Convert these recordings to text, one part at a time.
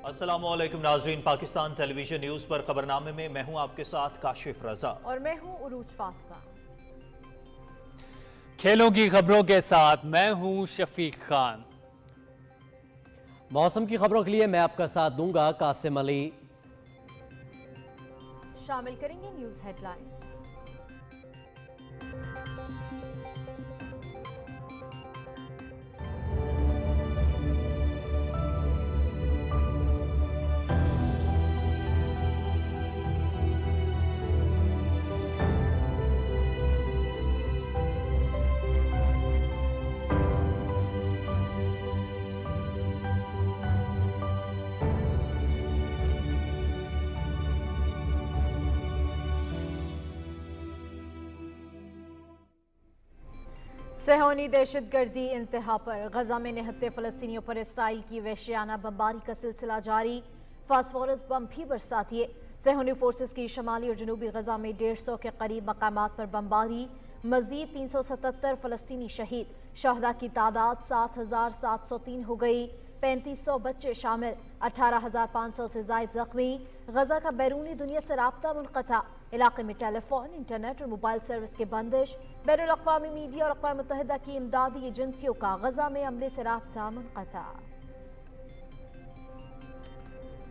السلام علیکم ناظرین، پاکستان ٹیلی ویژن نیوز پر خبرنامے میں میں ہوں آپ کے ساتھ کاشف رضا اور میں ہوں عروج فاطمہ۔ کھیلوں کی خبروں کے ساتھ میں ہوں شفیق خان۔ موسم کی خبروں کے لیے میں آپ کا ساتھ دوں گا قاسم علی۔ شامل کریں گے نیوز ہیڈ لائن۔ صہیونی دہشت گردی انتہا پر، غزہ میں نہتے فلسطینیوں پر اسرائیل کی وحشیانہ بمباری کا سلسلہ جاری، فاسفورس بم بھی برسا دیے۔ صہیونی فورسز کی شمالی اور جنوبی غزہ میں 150 کے قریب مقامات پر بمباری، مزید 377 فلسطینی شہید، شہداء کی تعداد 7703 ہو گئی، 3500 بچے شامل، 18500 سے زائد زخمی۔ غزہ کا بیرونی دنیا سے رابطہ منقطع، علاقے میں ٹیلی فون، انٹرنیٹ اور موبائل سروس کی بندش، بین الاقوامی میڈیا اور اقوام متحدہ کی امدادی ایجنسیوں کا غزہ میں عملے سے رابطہ منقطع۔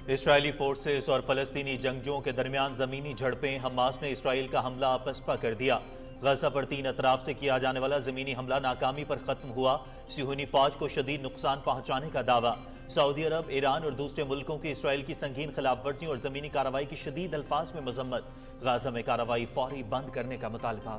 اسرائیلی فورسز اور فلسطینی جنگجوؤں کے درمیان زمینی جھڑپیں، حماس نے اسرائیل کا حملہ پسپا کر دیا۔ غزہ پر 3 اطراف سے کیا جانے والا زمینی حملہ ناکامی پر ختم ہوا، صہیونی فوج کو شدید نقصان پہنچانے کا دعویٰ۔ سعودی عرب، ایران اور دوسرے ملکوں کی اسرائیل کی سنگین خلاف ورزیوں اور زمینی کارروائی کی شدید الفاظ میں مذمت، غزہ میں کارروائی فوری بند کرنے کا مطالبہ۔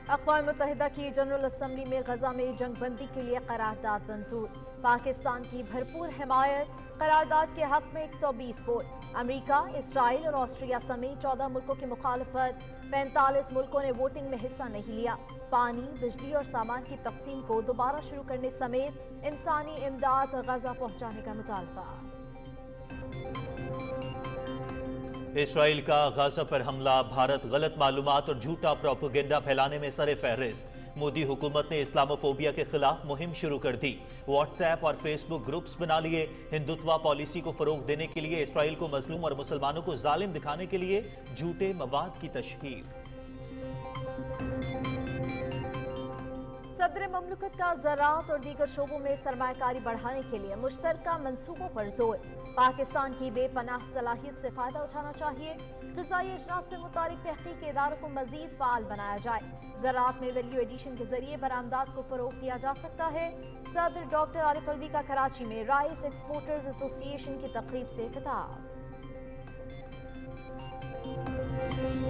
اقوام متحدہ کی جنرل اسمبلی میں غزہ میں جنگ بندی کے لیے قرارداد منظور، پاکستان کی بھرپور حمایت، قرارداد کے حق میں 120 ووٹ۔ امریکہ، اسرائیل اور آسٹریا سمیت 14 ملکوں کی مخالفت، 45 ملکوں نے ووٹنگ میں حصہ نہیں لیا۔ پانی، بجلی اور سامان کی تقسیم کو دوبارہ شروع کرنے سمیت انسانی امداد غزہ پہنچانے کا مطالبہ۔ اسرائیل کا غزہ پر حملہ، بھارت غلط معلومات اور جھوٹا پروپیگنڈا پھیلانے میں سر فہرست۔ مودی حکومت نے اسلاموفوبیا کے خلاف مہم شروع کر دی، واٹس ایپ اور فیس بک گروپس بنا لیے۔ ہندوتوا پالیسی کو فروغ دینے کے لیے اسرائیل کو مظلوم اور مسلمانوں کو ظالم دکھانے کے لیے جھوٹے مواد کی تشہیر۔ صدر مملکت کا زراعت اور دیگر شعبوں میں سرمایہ کاری بڑھانے کے لیے مشترکہ منصوبوں پر زور، پاکستان کی بے پناہ صلاحیت سے فائدہ اٹھانا چاہیے، غذائی اجناس سے متعلق تحقیقی اداروں کو مزید فعال بنایا جائے، زراعت میں ویلیو ایڈیشن کے ذریعے برآمدات کو فروغ دیا جا سکتا ہے۔ صدر ڈاکٹر عارف الوی کا کراچی میں رائس ایکسپورٹرز ایسوسی ایشن کی تقریب سے خطاب۔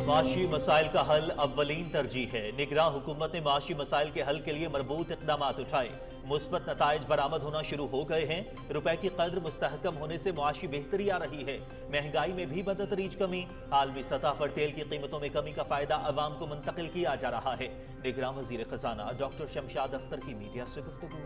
معاشی مسائل کا حل اولین ترجیح ہے، نگراں حکومت نے معاشی مسائل کے حل کے لیے مربوط اقدامات اٹھائے، مثبت نتائج برآمد ہونا شروع ہو گئے ہیں، روپے کی قدر مستحکم ہونے سے معاشی بہتری آ رہی ہے، مہنگائی میں بھی بتدریج کمی، عالمی سطح پر تیل کی قیمتوں میں کمی کا فائدہ عوام کو منتقل کیا جا رہا ہے۔ نگراں وزیر خزانہ ڈاکٹر شمشاد اختر کی میڈیا سے گفتگو۔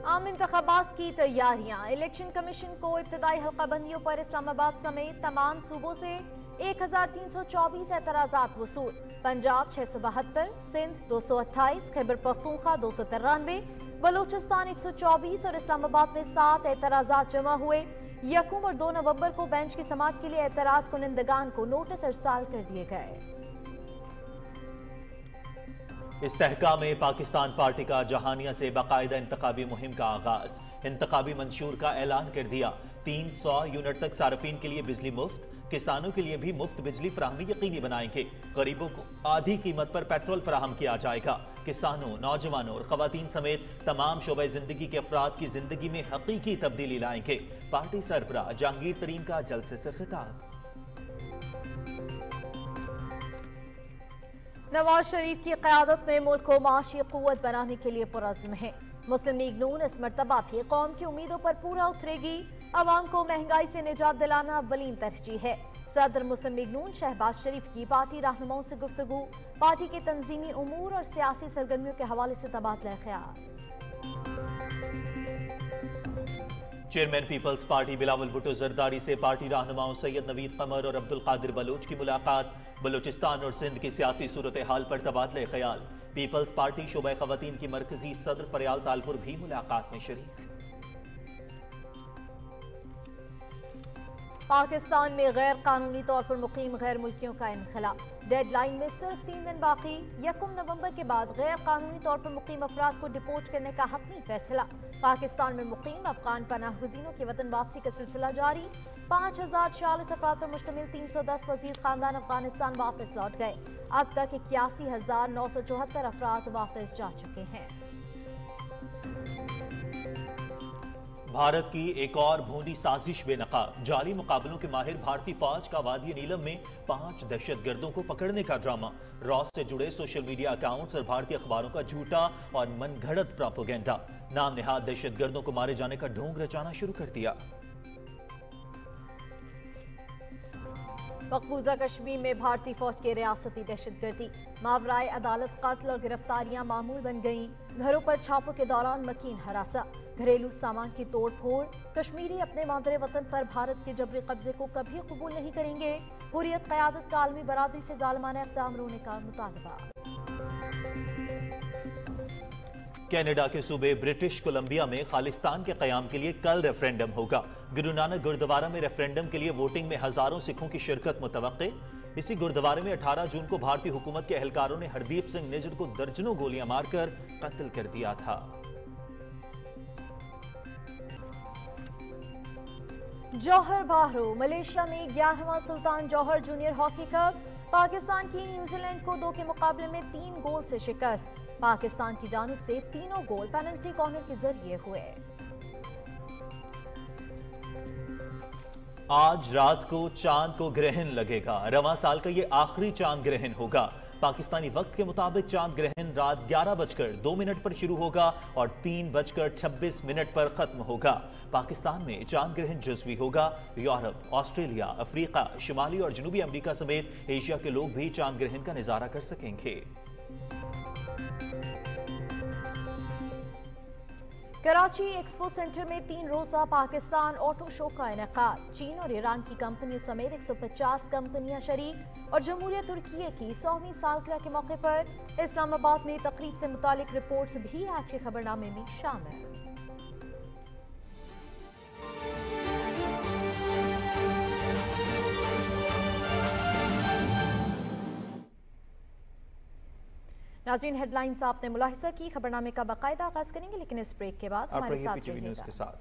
عام انتخابات کی تیاریاں، الیکشن کمیشن کو ابتدائی حلقہ بندیوں پر اسلام آباد سمیت تمام صوبوں سے 1324 اعتراضات وصول، پنجاب 672، سندھ 228، خیبر پختونخوا 293، بلوچستان 124 اور اسلام آباد میں 7 اعتراضات جمع ہوئے۔ 1 اور 2 نومبر کو بینچ کی سماعت کے لیے اعتراض کنندگان کو نوٹس ارسال کر دیے گئے۔ استحکام پاکستان پارٹی کا جہانیہ سے باقاعدہ انتخابی مہم کا آغاز، انتخابی منشور کا اعلان کر دیا۔ 300 یونٹ تک صارفین کے لیے بجلی مفت، کسانوں کے لیے بھی مفت بجلی فراہمی یقینی بنائیں گے، غریبوں کو آدھی قیمت پر پیٹرول فراہم کیا جائے گا، کسانوں، نوجوانوں اور خواتین سمیت تمام شعبۂ زندگی کے افراد کی زندگی میں حقیقی تبدیلی لائیں گے۔ پارٹی سربراہ جہانگیر ترین کا جلسے سے خطاب۔ نواز شریف کی قیادت میں ملک کو معاشی قوت بنانے کے لیے پرعزم ہے، مسلم لیگ نون اس مرتبہ بھی قوم کی امیدوں پر پورا اترے گی، عوام کو مہنگائی سے نجات دلانا اولین ترجیح ہے۔ صدر مسلم لیگ نون شہباز شریف کی پارٹی رہنماؤں سے گفتگو، پارٹی کے تنظیمی امور اور سیاسی سرگرمیوں کے حوالے سے تبادلہ خیال۔ Chairman peoples party Bilawal Bhutto Zardari سے پارٹی رہنماؤں سید نوید قمر اور عبدالقادر بلوچ کی ملاقات، بلوچستان اور سندھ کی سیاسی صورتحال پر تبادلہ خیال، پیپلز پارٹی شعبہ خواتین کی مرکزی صدر فریال تالپور بھی ملاقات میں شریک۔ پاکستان میں غیر قانونی طور پر مقیم غیر ملکیوں کا انخلا، ڈیڈ لائن میں صرف 3 دن باقی۔ 1 نومبر کے بعد غیر قانونی طور پر مقیم افراد کو ڈپورٹ کرنے کا حتمی فیصلہ۔ پاکستان میں مقیم افغان پناہ گزینوں کی وطن واپسی کا سلسلہ جاری۔ 5046 افراد پر مشتمل 310 وزیر خاندان افغانستان واپس لوٹ گئے۔ اب تک 81,974 افراد واپس جا چکے ہیں۔ بھارت کی ایک اور بھونڈی سازش بے نقاب، جعلی مقابلوں کے ماہر بھارتی فوج کا وادی نیلم میں 5 دہشت گردوں کو پکڑنے کا ڈرامہ، راس سے جڑے سوشل میڈیا اکاؤنٹس اور بھارتی اخباروں کا جھوٹا اور من گھڑت پروپیگنڈا، نام نہاد دہشت گردوں کو مارے جانے کا ڈھونگ رچانا شروع کر دیا۔ مقبوضہ کشمیر میں بھارتی فوج کے ریاستی دہشت گردی، ماورائے عدالت قتل اور گرفتاریاں معمول بن گئیں۔ گھروں پر چھاپوں کے دوران مکین ہراساں، گھریلو سامان کی توڑ پھوڑ۔ کشمیری اپنے مادر وطن پر بھارت کے جبری قبضے کو کبھی قبول نہیں کریں گے۔ حریت قیادت کا عالمی برادری سے ظالمانہ اقدام روکنے کا مطالبہ۔ کینیڈا کے صوبے برٹش کولمبیا میں خالستان کے قیام کے لیے کل ریفرینڈم ہوگا۔ گرو نانک گردوارہ میں ریفرینڈم کے لیے ووٹنگ میں ہزاروں سکھوں کی شرکت متوقع۔ اسی گردوارے میں 18 جون کو بھارتی حکومت کے اہلکاروں نے ہردیپ سنگھ نجر کو درجنوں گولیاں مار کر قتل کر دیا تھا۔ جوہر باہرو، ملیشیا میں 11واں سلطان جوہر جونیئر ہاکی کپ، پاکستان کی نیوزی لینڈ کو 2 کے مقابلے میں 3 گول سے شکست۔ پاکستان کی جانب سے تینوں گول پینلٹی کارنر کے ذریعے ہوئے۔ آج رات کو چاند کو گرہن لگے گا، رواں سال کا یہ آخری چاند گرہن ہوگا۔ پاکستانی وقت کے مطابق چاند گرہن رات 11:02 پر شروع ہوگا اور 3:26 پر ختم ہوگا۔ پاکستان میں چاند گرہن جزوی ہوگا۔ یورپ، آسٹریلیا، افریقہ، شمالی اور جنوبی امریکہ سمیت ایشیا کے لوگ بھی چاند گرہن کا نظارہ کر سکیں گے۔ کراچی ایکسپو سینٹر میں 3 روزہ پاکستان آٹو شو کا انعقاد، چین اور ایران کی کمپنیوں سمیت 150 کمپنیاں شریک، اور جمہوریہ ترکیہ کی 100ویں سالگرہ کے موقع پر اسلام آباد میں تقریب سے متعلق رپورٹس بھی آج کے خبر نامے میں شامل۔ ناظرین، ہیڈ لائنز آپ نے ملاحظہ کی، خبر نامے کا باقاعدہ آغاز کریں گے لیکن اس بریک کے بعد ہمارے ساتھ رہیے گا۔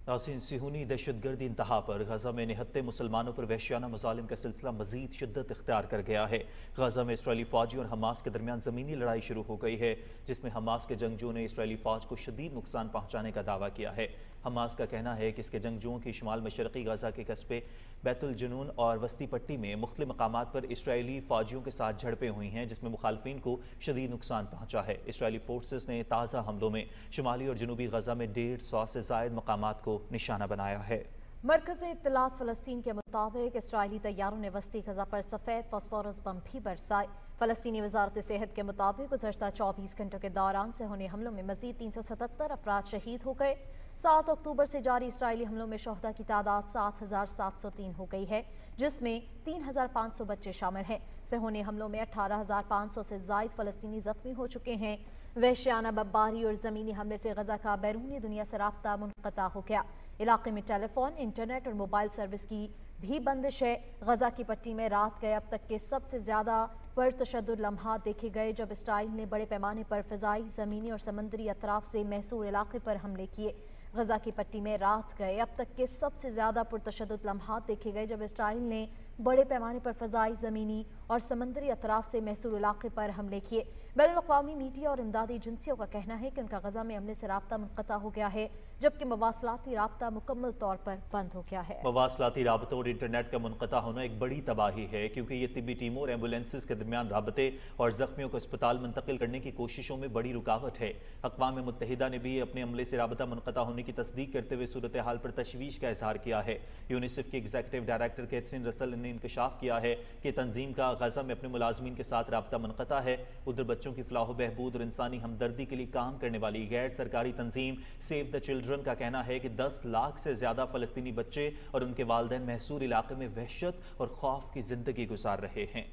ناظرین، صہیونی دہشت گردی انتہا پر غزہ میں نہتے مسلمانوں پر وحشیانہ مظالم کا سلسلہ مزید شدت اختیار کر گیا ہے۔ غزہ میں اسرائیلی فوجی اور حماس کے درمیان زمینی لڑائی شروع ہو گئی ہے، جس میں حماس کے جنگجوؤں نے اسرائیلی فوج کو شدید نقصان پہنچانے کا دعویٰ کیا ہے۔ حماس کا کہنا ہے کہ اس کے جنگجوؤں کی شمال مشرقی غزہ کے قصبے بیت الجنون اور وسطی پٹی میں مختلف مقامات پر اسرائیلی فوجیوں کے ساتھ جھڑپیں ہوئی ہیں، جس میں مخالفین کو شدید نقصان پہنچا ہے۔ اسرائیلی فورسز نے تازہ حملوں میں شمالی اور جنوبی غزہ میں 150 سے زائد مقامات کو نشانہ بنایا ہے۔ مرکزی اطلاعات فلسطین کے مطابق اسرائیلی طیاروں نے وسطی غزہ پر سفید فاسفورس بم بھی برسائے۔ فلسطینی وزارت صحت کے مطابق گزشتہ 24 گھنٹوں کے دوران سے ہونے حملوں میں مزید 377 افراد شہید ہو گئے۔ 7 اکتوبر سے جاری اسرائیلی حملوں میں شہداء کی تعداد 7703 ہو گئی ہے، جس میں 3500 بچے شامل ہیں۔ سے ہونے حملوں میں 18500 سے زائد فلسطینی زخمی ہو چکے ہیں۔ وحشیانہ بمباری اور زمینی حملے سے غزہ کا بیرونی دنیا سے رابطہ منقطع ہو گیا۔ علاقے میں ٹیلی فون، انٹرنیٹ اور موبائل سروس کی بھی بندش ہے۔ غزہ کی پٹی میں رات گئے اب تک کے سب سے زیادہ پرتشدد لمحات دیکھے گئے، جب اسرائیل نے بڑے پیمانے پر فضائی، زمینی اور سمندری اطراف سے محصور علاقے پر حملے کیے۔ غزہ کی پٹی میں رات گئے اب تک کے سب سے زیادہ پرتشدد لمحات دیکھے گئے، جب اسرائیل نے बड़े पैमाने पर फ़ज़ाई, ज़मीनी और समंदरी अतराफ से महसूर इलाके पर हमले किए। बैनुल-अक़वामी मीडिया और इमदादी एजेंसियों का कहना है कि उनका गज़ा में हमले से राब्ता मुनक़ता हो गया है, जबकि मवासलाती राब्ता मुकम्मल तौर पर बंद हो गया है। मवासलाती राबतों और इंटरनेट का मुनक़ता होना एक बड़ी तबाही है, क्योंकि ये तिब्बी टीमों और एम्बुलेंसेस के दरमियान राबते और ज़ख्मियों को अस्पताल मुंतकिल करने की कोशिशों में बड़ी रुकावट है। अक़वाम मुत्तहिदा ने भी अपने हमले से राबता मुनक़ता होने की तस्दीक करते हुए सूरत हाल पर तशवीश का इज़हार किया है। यूनिसेफ की एग्जीक्यूटिव डायरेक्टर कैथरीन रसल ने इंकशाफ किया है कि तंजीम का गज़ा में अपने मुलाज़मीन के साथ राबता मुनक़ता है। उधर बच्चों की फलाह बहबूद और इंसानी हमदर्दी के लिए काम करने वाली गैर सरकारी तंजीम सेव द चिल्ड्रन का कहना है कि 10 लाख से ज्यादा फ़लस्तीनी बच्चे और उनके वालिदैन महसूर इलाके में वहशत और खौफ की जिंदगी गुजार रहे हैं।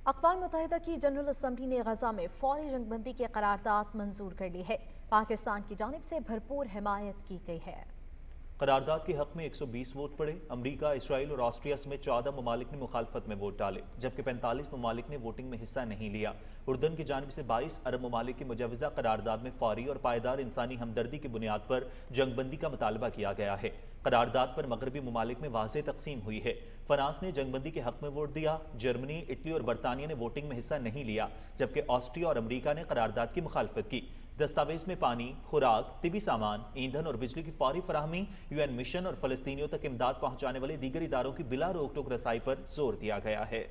अक़वाम मुत्तहिदा की जनरल असम्बली ने गज़ा में फौरी जंगबंदी की करारदाद मंजूर कर ली है। पाकिस्तान की जानिब से भरपूर हिमायत की गई है। करारदाद के हक में 120 वोट पड़े। अमरीका, इसराइल और ऑस्ट्रिया समेत 14 ममालिक ने मुखालफत में वोट डाले, जबकि 45 ममालिक ने वोटिंग में हिस्सा नहीं लिया। उर्दन की जानिब से 22 अरब ममालिक की मुजवज़ा करारदाद में फौरी और पायदार इंसानी हमदर्दी की बुनियाद पर जंगबंदी का मुतालबा किया गया है। करारदाद पर मगरबी ममालिक में वाज़ेह तकसीम हुई है। फ्रांस ने जंगबंदी के हक में वोट दिया, जर्मनी, इटली और बरतानिया ने वोटिंग में हिस्सा नहीं लिया, जबकि ऑस्ट्रिया और अमरीका ने करारदाद की मुखालफत की। दस्तावेज में पानी, खुराक, तिबी सामान, ईंधन और बिजली की फौरी फराहमी, यूएन मिशन और फ़लस्तीनियों तक इमदाद पहुंचाने वाले दीगर इदारों की बिला रोक टोक रसाई पर जोर दिया गया है।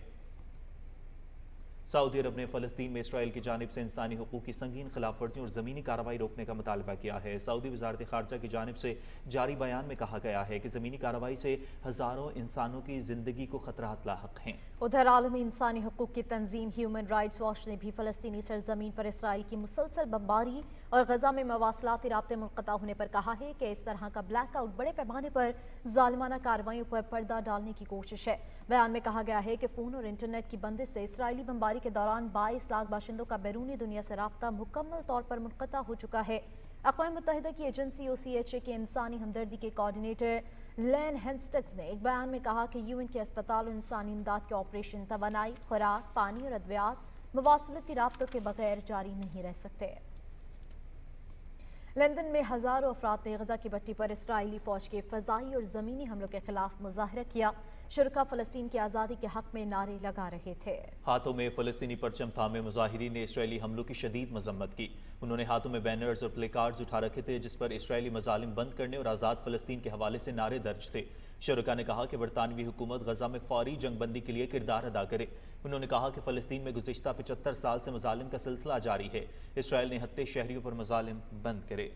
सऊदी अरब ने फ़लस्तीन में इसराइल की जानिब से इंसानी हुकूक की संगीन खिलाफ वर्जियों और ज़मीनी कार्रवाई रोकने का मुतालबा किया है। सऊदी वज़ारत ख़ारजा की जानिब से जारी बयान में कहा गया है कि ज़मीनी कार्रवाई से हज़ारों इंसानों की ज़िंदगी को खतरात लाहक हैं। उधर आलमी इंसानी हुकूक की तंजीम ह्यूमन राइट्स वॉच ने भी फ़लस्तीनी सरजमीन पर इसराइल की मुसलसल बमबारी और गज़ा में मवासलाती राब्ते मुनक़ता होने पर कहा है कि इस तरह का ब्लैकआउट बड़े पैमाने पर ज़ालिमाना कार्रवाइयों पर पर्दा डालने की कोशिश है। बयान में कहा गया है कि फ़ोन और इंटरनेट की बंदिश से इसराइली बमबारी के दौरान 22 लाख बाशिंदों का बैरूनी दुनिया से राब्ता मुकम्मल तौर पर मुनक़ता हो चुका है। अक़वाम मुत्तहिदा की एजेंसी OCHA के इंसानी हमदर्दी के कोऑर्डिनेटर लैन हेंस्टक्स ने एक बयान में कहा कि यूएन के अस्पताल और इंसानी इमदाद के ऑपरेशन तवानाई, खुराक, पानी और अद्वियात मवासलती राब्तों के बगैर जारी नहीं रह सकते। लंदन में हज़ारों अफराद ने गज़ा की पट्टी पर इसराइली फ़ौज के फ़ज़ाई और ज़मीनी हमलों के खिलाफ मुज़ाहरा किया। शुरका फ़लस्तीन की आज़ादी के हक में नारे लगा रहे थे। हाथों में फ़लस्तीनी परचम थामे मुज़ाहिरीन ने इसराइली हमलों की शदीद मजम्मत की। उन्होंने हाथों में बैनर्स और प्ले कार्ड्स उठा रखे थे, जिस पर इसराइली मज़ालिम बंद करने और आज़ाद फ़लस्तीन के हवाले से नारे दर्ज थे। शुरका ने कहा कि बरतानवी हुकूमत गज़ा में फौरी जंगबंदी के लिए किरदार अदा करे। उन्होंने कहा कि फ़लस्तीन में गुज़िश्ता 75 साल से मज़ालिम का सिलसिला जारी है। इसराइल ने हत्ते शहरियों पर मज़ालिम बंद करे।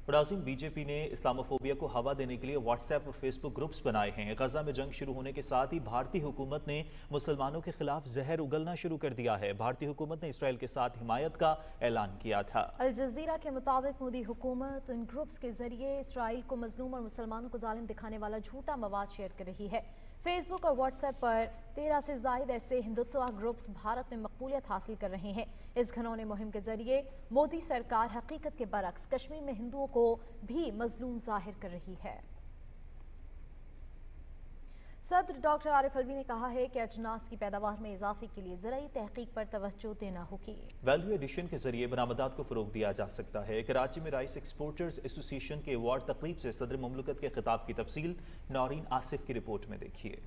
ब्राज़ील बीजेपी ने इस्लामोफोबिया को हवा देने के लिए व्हाट्सएप और फेसबुक ग्रुप्स बनाए हैं। गजा में जंग शुरू होने के साथ ही भारतीय हुकूमत ने मुसलमानों के खिलाफ जहर उगलना शुरू कर दिया है। भारतीय हुकूमत ने इसराइल के साथ हिमायत का ऐलान किया था। अल जज़ीरा के मुताबिक मोदी हुकूमत इन ग्रुप्स के जरिए इसराइल को मजलूम और मुसलमानों को जालिम दिखाने वाला झूठा मवाद शेयर कर रही है। फेसबुक और व्हाट्सएप पर 13 से ज़ायद ऐसे हिंदुत्व ग्रुप्स भारत में मकबूलियत हासिल कर रहे हैं। इस घनौने मुहिम के जरिए मोदी सरकार हकीकत के बरक्स कश्मीर में हिंदुओं को भी मजलूम जाहिर कर रही है। सदर डॉक्टर आरिफ अलवी ने कहा है कि अजनास की पैदावार में इजाफे के लिए ज़राई तहकीक पर तवज्जो देना होगी। वैल्यू एडिशन के जरिए बरामदात को फरोग दिया जा सकता है। कराची में राइस एक्सपोर्टर्स एसोसिएशन के अवार्ड तकरीब से सदर मुमलिकत के खिताब की तफसील नौरीन आसिफ की रिपोर्ट में देखिए।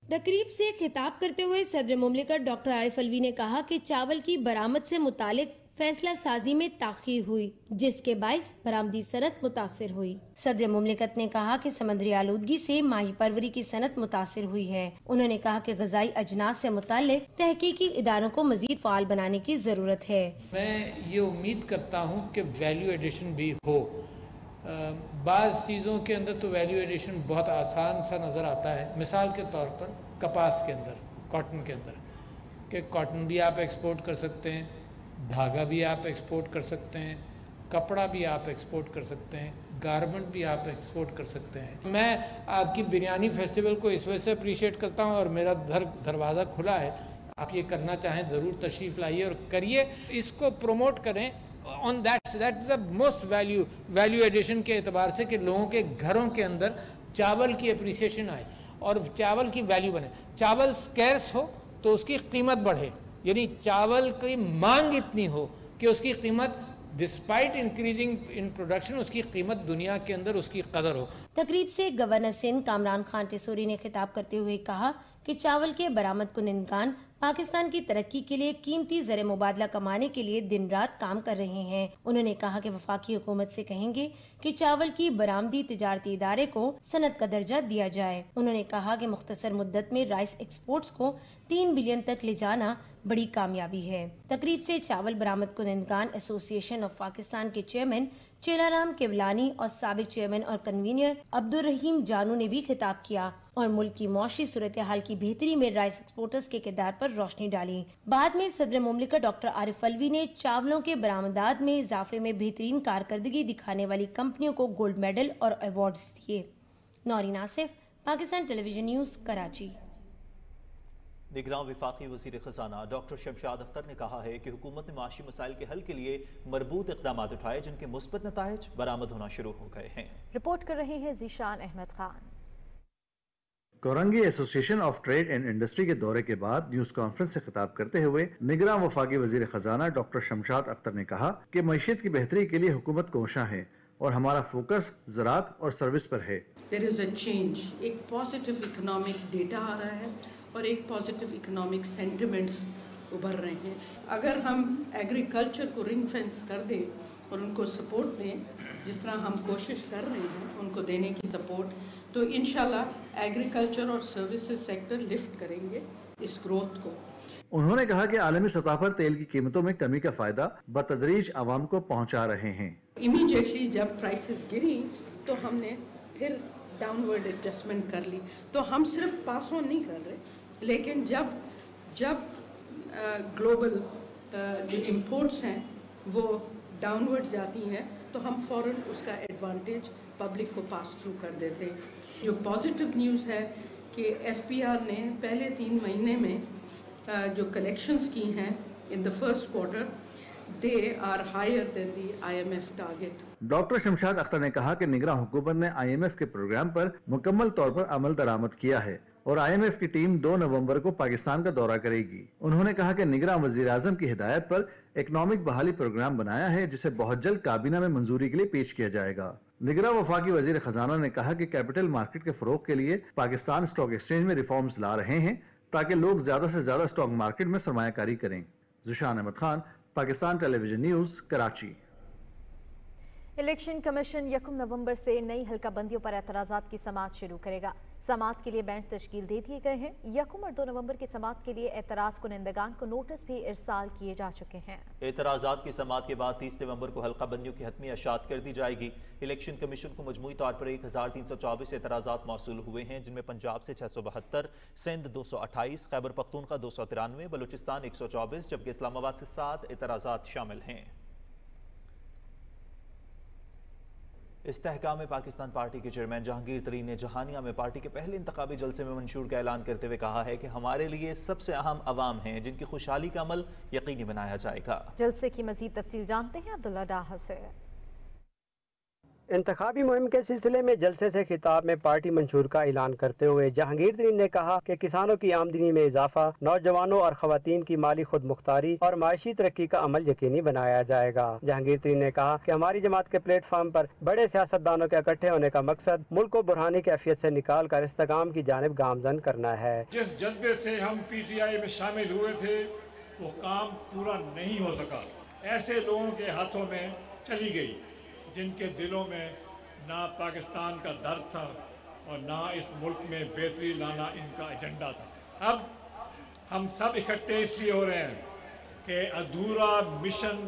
तकरीब से खिताब करते हुए सदर मुमलिकत डॉक्टर आरिफ अलवी ने कहा कि चावल की बरामद से मुतालिक फैसला साजी में ताखीर हुई, जिसके बाइस बरामदी सनत मुतासिर हुई। सदर मुमलिकत ने कहा कि समंदरी आलूदगी से माही परवरी की सनत मुतासिर हुई है। उन्होंने कहा कि गजाई अजनास से मुताल्लिक तहकीकी इदारों को मजीद फाल बनाने की जरूरत है। मैं ये उम्मीद करता हूँ कि वैल्यू एडिशन भी हो। बाज़ चीज़ों के अंदर तो वैल्यू एडिशन बहुत आसान सा नज़र आता है। मिसाल के तौर पर कपास के अंदर, कॉटन के अंदर, कि कॉटन भी आप एक्सपोर्ट कर सकते हैं, धागा भी आप एक्सपोर्ट कर सकते हैं, कपड़ा भी आप एक्सपोर्ट कर सकते हैं, गारमेंट भी आप एक्सपोर्ट कर सकते हैं। मैं आपकी बिरयानी फेस्टिवल को इस वजह से अप्रिशिएट करता हूँ और मेरा दरवाज़ा खुला है। आप ये करना चाहें ज़रूर तशरीफ़ लाइए और करिए, इसको प्रमोट करें। On that is the most value addition के एतबार से कि लोगों के घरों के अंदर चावल की अप्रिसिएशन आए और चावल की वैल्यू बने। चावल स्कैर्स हो तो उसकी कीमत बढ़े, यानी चावल की मांग इतनी हो कि उसकी कीमत डिस्पाइट इंक्रीजिंग इन प्रोडक्शन उसकी कीमत दुनिया के अंदर उसकी कदर हो। तकरीब से गवर्नर सिंध कामरान खान टेसोरी ने खिताब करते हुए कहा कि चावल के बरामद कुनिंदगान पाकिस्तान की तरक्की के लिए कीमती ज़र मुबादला कमाने के लिए दिन रात काम कर रहे हैं। उन्होंने कहा कि वफाकी हुकूमत से कहेंगे कि चावल की बरामदी तिजारती इदारे को सनद का दर्जा दिया जाए। उन्होंने कहा कि मुख्तसर मुद्दत में राइस एक्सपोर्ट्स को 3 बिलियन तक ले जाना बड़ी कामयाबी है। तकरीब से चावल बरामद कुनिंदगान एसोसिएशन ऑफ पाकिस्तान के चेयरमैन चेलाराम केवलानी और साबिक चेयरमैन और कन्वीनर अब्दुल रहीम जानू ने भी खिताब किया और मुल्क की मौशी सूरत हाल की बेहतरी में राइस एक्सपोर्टर्स के किरदार पर रोशनी डाली। बाद में सदर मुमलिकत डॉक्टर आरिफ अलवी ने चावलों के बरामदात में इजाफे में बेहतरीन कारकर्दगी दिखाने वाली कंपनियों को गोल्ड मेडल और अवार्ड्स दिए। Naureen Asif, Pakistan television news, Karachi. निगरान वफाकी वज़ीर ख़ज़ाना डॉक्टर शमशाद अख्तर ने कहा है कि हुकूमत ने माशी मसाइल के हल के लिए मरबूत इक़दाम उठाए जिनके मुस्बत नताइज बरामद होना शुरू हो गए हैं। रिपोर्ट कर रहे हैं Zeeshan Ahmed Khan. Korangi association of trade and industry के दौरे के बाद न्यूज कॉन्फ्रेंस से खिताब करते हुए निगरान वफाकी वज़ीर ख़ज़ाना डॉक्टर शमशाद अख्तर ने कहा कि मईशत की बेहतरी के लिए हुकूमत कोशां है और हमारा फोकस ज़राअत और सर्विस पर है। देयर इज अ चेंज, एक पॉजिटिव इकोनॉमिक डेटा आ रहा है और एक पॉजिटिव इकोनॉमिक सेंटिमेंट्स उभर रहे हैं। अगर हम एग्रीकल्चर को रिंग फेंस कर दें और उनको सपोर्ट दें, जिस तरह हम कोशिश कर रहे हैं उनको देने की सपोर्ट, तो इंशाल्लाह एग्रीकल्चर और सर्विसेज सेक्टर लिफ्ट करेंगे इस ग्रोथ को। उन्होंने कहा कि आलमी सतह पर तेल की कीमतों में कमी का फायदा बतदरीज आवाम को पहुंचा रहे हैं। इमीडिएटली जब प्राइसेस गिरी तो हमने फिर डाउनवर्ड एडजस्टमेंट कर ली। तो हम सिर्फ पास ऑन नहीं कर रहे, लेकिन जब ग्लोबल जो इंपोर्ट्स हैं वो डाउनवर्ड जाती हैं तो हम फ़ौरन उसका एडवांटेज पब्लिक को पास थ्रू कर देते हैं। जो पॉजिटिव न्यूज़ है कि एफपीआर ने पहले 3 महीने में जो कलेक्शंस की हैं in the first quarter, they are higher than the IMF target. Doctor Shamshad Akhtar ने कहा कि निगरान हुकूमत ने IMF के प्रोग्राम पर मुकम्मल तौर पर अमल दरामद किया है और IMF की टीम 2 नवंबर को पाकिस्तान का दौरा करेगी। उन्होंने कहा कि निगरान वज़ीर आज़म की हिदायत पर इकनॉमिक बहाली प्रोग्राम बनाया है जिसे बहुत जल्द काबीना में मंजूरी के लिए पेश किया जाएगा। निगरान वफाकी वज़ीर ख़ज़ाना ने कहा कि कैपिटल मार्केट के फरोग के लिए पाकिस्तान स्टॉक एक्सचेंज में रिफॉर्म्स ला रहे हैं ताकि लोग ज्यादा से ज्यादा स्टॉक मार्केट में सरमायाकारी करें। Zeeshan Ahmed Khan, Pakistan television news, Karachi. Election commission 1 नवंबर से नई हल्का बंदियों पर एतराज़ात की समाअत शुरू करेगा। समाअत के लिए बेंच तश्कील दे दिए गए हैं। 1 और 2 नवंबर की समाअत के लिए एतराज़ कुनिंदगान को नोटिस भी इरसाल किए जा चुके हैं। एतराज़ात की समाअत के बाद 30 नवंबर को हल्का बंदियों की हतमी अशात कर दी जाएगी। इलेक्शन कमीशन को मजमूई तौर पर 1324 एतराज़ात मौसूल हुए हैं, जिनमें पंजाब से 672, सिंध 228, खैबर पख्तूनख्वा 293, बलूचिस्तान 124, जबकि इस्लामाबाद से 7 एतराज़ात शामिल हैं। इस्तेहकाम पाकिस्तान पार्टी के चेयरमैन जहांगीर तरीन ने जहानिया में पार्टी के पहले इंतखाबी जलसे में मंशूर का ऐलान करते हुए कहा है कि हमारे लिए सबसे अहम अवाम हैं जिनकी खुशहाली का अमल यकीनी बनाया जाएगा। जलसे की मजीद तफसील जानते हैं अब्दुल्ला डाहा से। इंतखाबी मुहिम के सिलसिले में जलसे से खिताब में पार्टी मंशूर का ऐलान करते हुए जहांगीर तरीन ने कहा कि किसानों की आमदनी में इजाफा, नौजवानों और खवातीन की माली खुद मुख्तारी और माशी तरक्की का अमल यकीनी बनाया जाएगा। जहांगीर तरीन ने कहा कि हमारी जमात के प्लेटफार्म पर बड़े सियासतदानों के इकट्ठे होने का मकसद मुल्क को बुरहानी कैफियत से निकाल कर इस्तेकाम की जानिब गामजन करना है। जिस जज्बे से हम PTI में शामिल हुए थे वो काम पूरा नहीं हो सका। ऐसे लोगों के हाथों में चली गई जिनके दिलों में ना पाकिस्तान का दर्द था और ना इस मुल्क में बेहतरी लाना इनका एजेंडा था। अब हम सब इकट्ठे इसलिए हो रहे हैं कि अधूरा मिशन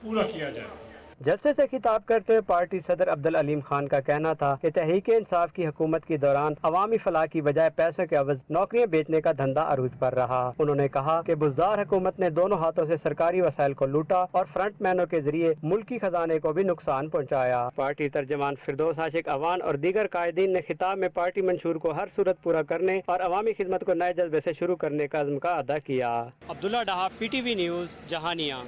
पूरा किया जाए। जलसे से खिताब करते हुए पार्टी सदर अब्दुल अलीम खान का कहना था कि तहरीक इंसाफ की हुकूमत के दौरान अवामी फलाह की बजाय पैसों के अवज नौकरियां बेचने का धंधा अरूज पर रहा। उन्होंने कहा कि बुजदार हुकूमत ने दोनों हाथों से सरकारी वसाइल को लूटा और फ्रंट मैनों के जरिए मुल्की खजाने को भी नुकसान पहुँचाया। पार्टी तर्जमान फिरदौस आशिक अवान और दीगर कायदीन ने खिताब में पार्टी मंशूर को हर सूरत पूरा करने और अवामी खिदमत को नए जज्बे से शुरू करने का अज़्म का अदा किया। Abdullah Daha, PTV news, Jahanian.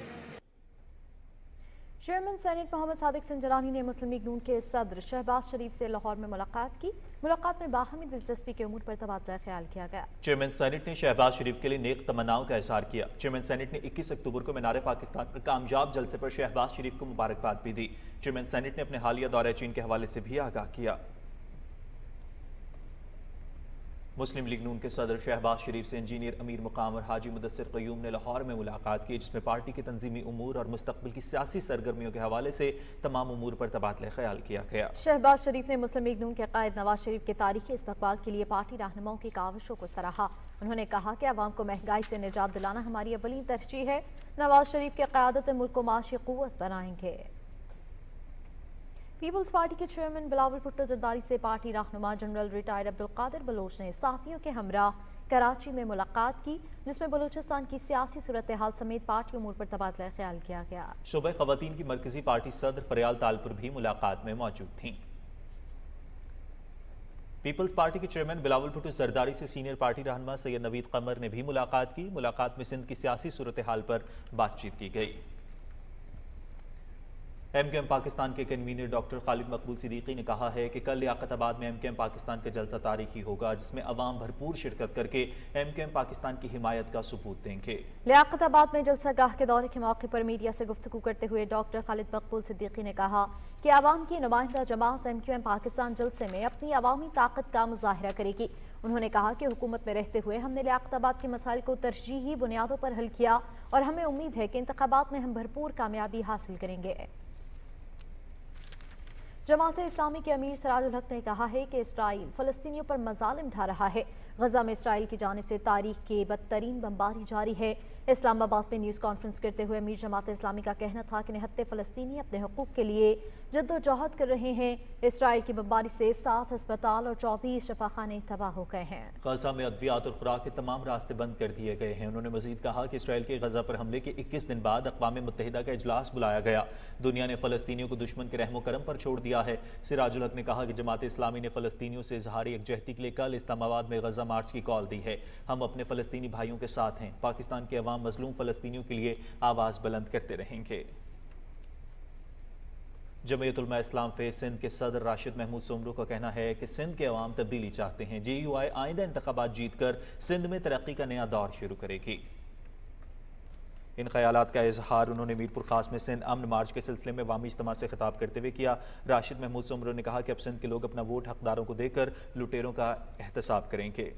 Chairman senate Mohammad Sadiq Sanjrani ने मुस्लिम लीग नून के सदर शहबाज शरीफ से लाहौर में मुलाकात की। मुलाकात में बाहमी दिलचस्पी के उमूर पर तबादला ख्याल किया गया। चेयरमैन सेनेट ने शहबाज शरीफ के लिए नेक तमन्नाओं का इजहार किया। चेयरमैन सेनेट ने 21 अक्टूबर को मीनार पाकिस्तान पर कामयाब जलसे पर शहबाज शरीफ को मुबारकबाद भी दी। चेयरमैन सेनेट ने अपने हालिया दौरे चीन के हवाले से भी आगाह किया। मुस्लिम लीग नून के सदर शहबाज शरीफ से इंजीनियर अमीर मुकाम और हाजी मुदस्सिर क़य्यूम ने लाहौर में मुलाकात की, जिसमें पार्टी के तंजीमी उमूर और मुस्तक़बिल की सियासी सरगर्मियों के हवाले से तमाम उमूर पर तबादला ख्याल किया गया। शहबाज शरीफ ने मुस्लिम लीग नून के कायद नवाज शरीफ के तारीखी इस्तक़बाल के लिए पार्टी रहनुमाओं की काविशों को सराहा। उन्होंने कहा कि अवाम को महंगाई से निजात दिलाना हमारी अव्वलीन तरजीह है। नवाज शरीफ की क़यादत में मुल्क को माशी क़ुव्वत बनाएंगे। पीपल्स पार्टी के चेयरमैन बिलावल भुट्टो जरदारी से पार्टी रहनुमा जनरल रिटायर्ड अब्दुल कादिर बलोच ने साथियों के हमरा कराची में मुलाकात की, जिसमें बलूचिस्तान की सियासी सूरत हाल समेत पार्टी उमूर पर तबादला ख्याल किया गया। शोबे ख़वातीन की मरकजी पार्टी सदर फरियाल तालपुर भी मुलाकात में मौजूद थीं। पीपल्स पार्टी के चेयरमैन बिलावल भुट्टो जरदारी से सीनियर पार्टी रहनुमा सैयद नवीद कमर ने भी मुलाकात की। मुलाकात में सिंध की सियासी सूरत हाल पर बातचीत की गई। एमकेएम पाकिस्तान के कन्वीनर डॉक्टर खालिद मकबूल सिद्दीकी ने कहा है कि कल लियाकताबाद में एमकेएम पाकिस्तान का जलसा तारीखी होगा, जिसमें अवाम भरपूर शिरकत करके एमकेएम पाकिस्तान की हिमायत का सबूत देंगे। लियाकताबाद में जलसा गाह के दौरे के मौके पर मीडिया से गुफ्तगू करते हुए डॉक्टर खालिद मकबूल सिद्दीकी ने कहा कि अवाम की नुमाइंदा जमात एमकेएम पाकिस्तान जलसे में अपनी अवामी ताकत का मुजाहिरा करेगी। उन्होंने कहा कि हुकूमत में रहते हुए हमने लियाकताबाद के मसाइल को तरजीही बुनियादों पर हल किया और हमें उम्मीद है कि इंतखाबात में हम भरपूर कामयाबी हासिल करेंगे। जमात इस्लामी के अमीर सिराजुल हक ने कहा है कि इसराइल फलस्तीनियों पर मजालिम ढा रहा है। गजा में इसराइल की जानिब से तारीख के बदतरीन बमबारी जारी है। इस्लामाबाद में न्यूज़ कॉन्फ्रेंस करते हुए अमीर जमात इस्लामी का कहना था कि निहत्ते फलस्तीनी अपने हुकूक के लिए जद्दोजहद कर रहे हैं। इसराइल की बमबारी से 7 अस्पताल और 24 शफाखाने तबाह हो गए हैं। गजा में अद्वियात और खुराक के तमाम रास्ते बंद कर दिए गए हैं। उन्होंने मजीद कहा कि इसराइल के गजा पर हमले के 21 दिन बाद अक़वाम मुत्तहिदा का इजलास बुलाया गया। दुनिया ने फलस्तीनियों को दुश्मन के रहमो करम पर छोड़ दिया है। सिराजुल हक ने कहा कि जमात इस्लामी ने फलस्तीनियों से इजहार यकजहती के लिए कल इस्लामाबाद में गजा मार्च की कॉल दी है। हम अपने फलस्तीनी भाइयों के साथ हैं। पाकिस्तान के अवाम मजलूम फलस्तीनियों के लिए आवाज बुलंद करते रहेंगे। जमीयत उलमा इस्लाम फेज सिंध के सदर राशिद महमूद सोमरू का कहना है कि सिंध के अवाम तब्दीली चाहते हैं। JUI आइंदा इंतखाबात जीतकर सिंध में तरक्की का नया दौर शुरू करेगी। इन ख्यालात का इजहार उन्होंने मीरपुर खास में सिंध अमन मार्च के सिलसिले में अवामी इज्तिमा से खिताब करते हुए किया। राशिद महमूद सोमरू ने कहा कि अब सिंध के लोग अपना वोट हकदारों को देकर लुटेरों का एहतसाब करेंगे।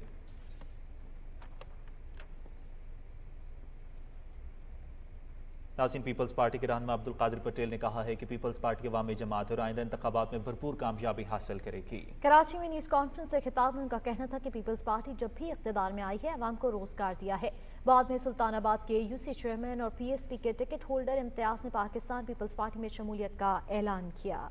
नाज़रीन, पीपल्स पार्टी के रहनुमा अब्दुल कादिर पटेल ने कहा है कि पीपल्स पार्टी अवामी जमात और आइंदा इंतखाबात में भरपूर कामयाबी हासिल करेगी। कराची में न्यूज़ कॉन्फ्रेंस से खिताब में उनका कहना था कि पीपल्स पार्टी जब भी इक़्तिदार में आई है अवाम को रोजगार दिया है। बाद में सुल्तानाबाद के UC चेयरमैन और PSP के टिकट होल्डर इम्तियाज ने पाकिस्तान पीपल्स पार्टी में शमूलियत का ऐलान किया।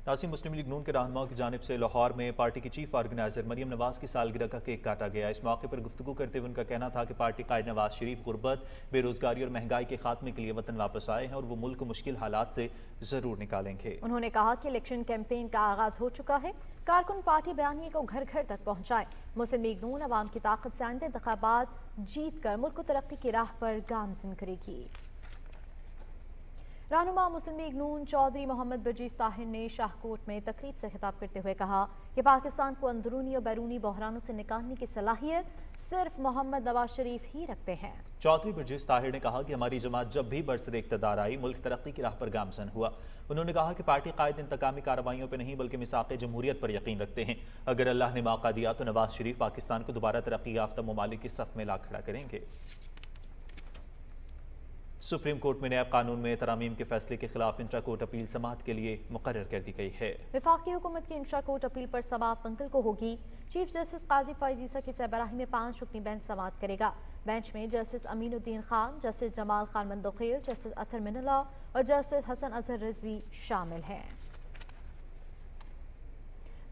नाज़रीन, मुस्लिम लीग नून के रहनुमाओं की जानिब से लाहौर में पार्टी की चीफ ऑर्गेनाइजर मरियम नवाज की सालगिरह का केक काटा गया। इस मौके पर गुफ्तगू करते हुए उनका कहना था कि पार्टी कायद नवाज शरीफ गुर्बत, बेरोजगारी और महंगाई के खात्मे के लिए वतन वापस आए हैं और वो मुल्क को मुश्किल हालात से जरूर निकालेंगे। उन्होंने कहा कि इलेक्शन कैंपेन का आगाज हो चुका है। कारकुन पार्टी बयानिए को घर घर तक पहुंचाए। मुस्लिम लीग नून अवाम की ताकत से आइंदा इंतखाबात जीत कर मुल्क को तरक्की की राह पर गामजन करेगी। रहनुमा मुस्लिम लीग नून चौधरी मोहम्मद बजीज ताहिर ने शाहकोट में तकरीब से खिताब करते हुए कहा कि पाकिस्तान को अंदरूनी और बैरूनी बहरानों से निकालने की सलाहियत सिर्फ मोहम्मद नवाज शरीफ ही रखते हैं। चौधरी बजीज ताहिर ने कहा कि हमारी जमात जब भी बरसरे इक़्तिदार आई मुल्क तरक्की की राह पर गामजन हुआ। उन्होंने कहा कि पार्टी कायद इंतकामी कार्रवाइयों पर नहीं बल्कि मिसाक़ जमहूरियत पर यकीन रखते हैं। अगर अल्लाह ने मौका दिया तो नवाज शरीफ पाकिस्तान को दोबारा तरक्की याफ्ता ममालिक की सफ में ला खड़ा करेंगे। सुप्रीम कोर्ट में नैब कानून में तरामीम के फैसले के खिलाफ इंट्रा कोर्ट अपील समाअत के लिए मुकर्रर कर दी गई है। वफाकी हुकूमत की इंट्रा कोर्ट अपील पर समाअत मंगल को होगी। चीफ जस्टिस काजी फैज़ ईसा की सरबराही में 5 रुकनी बेंच समाअत करेगा। बेंच में justice Aminuddin Khan, justice Jamal Khan Mandokhail, justice Athar Minallah और जस्टिस हसन अजहर रिजवी शामिल हैं।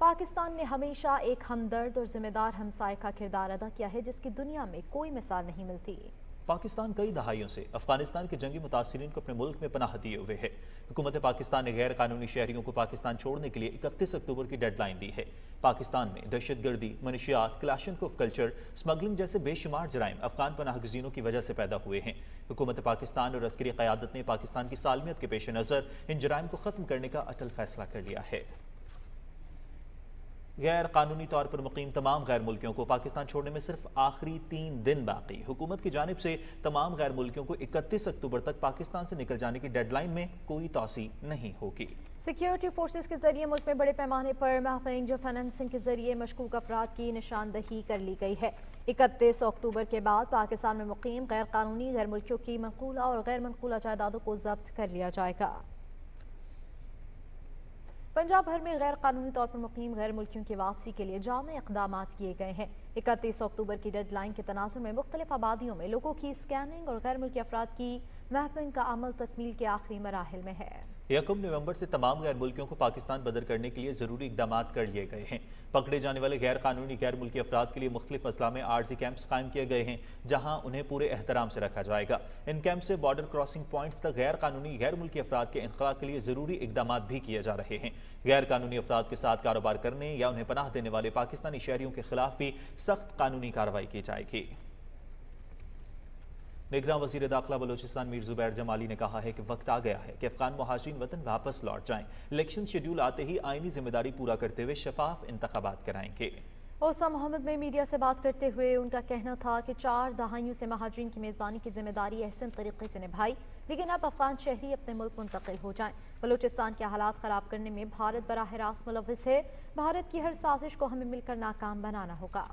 पाकिस्तान ने हमेशा एक हमदर्द और जिम्मेदार हमसाये का किरदार अदा किया है, जिसकी दुनिया में कोई मिसाल नहीं मिलती। پاکستان کئی دہائیوں سے افغانستان کے جنگی متاثرین کو اپنے ملک میں پناہ دیے ہوئے ہے۔ حکومت پاکستان نے غیر قانونی شہریوں کو پاکستان چھوڑنے کے لیے 31 اکتوبر کی ڈیڈ لائن دی ہے۔ پاکستان میں دہشت گردی، منشیات، کلاشنکوف کلچر، سمگلنگ جیسے بے شمار جرائم افغان پناہ گزینوں کی وجہ سے پیدا ہوئے ہیں۔ حکومت پاکستان اور عسکری قیادت نے پاکستان کی سالمیت کے پیش نظر ان جرائم کو ختم کرنے کا اٹل فیصلہ کر لیا ہے۔ غیر قانونی طور پر مقیم تمام غیر ملکیوں کو پاکستان چھوڑنے میں صرف آخری 3 دن باقی۔ حکومت کی جانب سے تمام غیر ملکیوں کو 31 اکتوبر تک پاکستان سے نکل جانے کی ڈیڈ لائن میں کوئی توسیع نہیں ہوگی۔ سیکیورٹی فورسز کے ذریعے ملک میں بڑے پیمانے پر مہنگی فنانسنگ کے ذریعے مشکوک افراد کی نشاندہی کر لی گئی ہے۔ 31 اکتوبر کے بعد پاکستان میں مقیم غیر قانونی غیر ملکیوں کی منقولہ اور غیر منقولہ جائیدادوں کو ضبط کر لیا جائے گا۔ پنجاب بھر میں غیر قانونی طور پر مقیم غیر ملکیوں کی واپسی کے لیے جامع اقدامات کیے گئے ہیں۔ 31 اکتوبر کی ڈیڈ لائن کے تناظر میں مختلف آبادیوں میں لوگوں کی اسکیننگ اور غیر ملکی افراد کی میپنگ کا عمل تکمیل کے آخری مراحل میں ہے۔ 1 نومبر سے تمام غیر ملکیوں کو پاکستان بدر کرنے کے لیے ضروری اقدامات کر لیے گئے ہیں۔ پکڑے جانے والے غیر قانونی غیر ملکی افراد کے لیے مختلف اضلاع میں عارضی کیمپس قائم کیے گئے ہیں، جہاں انہیں پورے احترام سے رکھا جائے گا۔ ان کیمپ سے بارڈر کراسنگ پوائنٹس تک غیر قانونی غیر ملکی افراد کے انخلاء کے لیے ضروری اقدامات بھی کیے جا رہے ہیں۔ غیر قانونی افراد کے ساتھ کاروبار کرنے یا انہیں پناہ دینے والے پاکستانی شہریوں کے خلاف بھی سخت قانونی کارروائی کی جائے گی۔ نگراں وزیر داخلہ بلوچستان میر زبیر جمالی نے کہا ہے کہ وقت آ گیا ہے کہ افغان مہاجرین وطن واپس لوٹ جائیں۔ الیکشن شیڈول آتے ہی آئینی ذمہ داری پورا کرتے ہوئے شفاف انتخابات کرائیں گے۔ اوسا محمد میں میڈیا سے بات کرتے ہوئے ان کا کہنا تھا کہ 4 دہائیوں سے مہاجرین کی میزبانی کی ذمہ داری احسن طریقے سے نبھائی، لیکن اب افغان شہری اپنے ملک منتقل ہو جائیں۔ بلوچستان کے حالات خراب کرنے میں بھارت براہ راست ملوث ہے۔ بھارت کی ہر سازش کو ہمیں مل کر ناکام بنانا ہوگا۔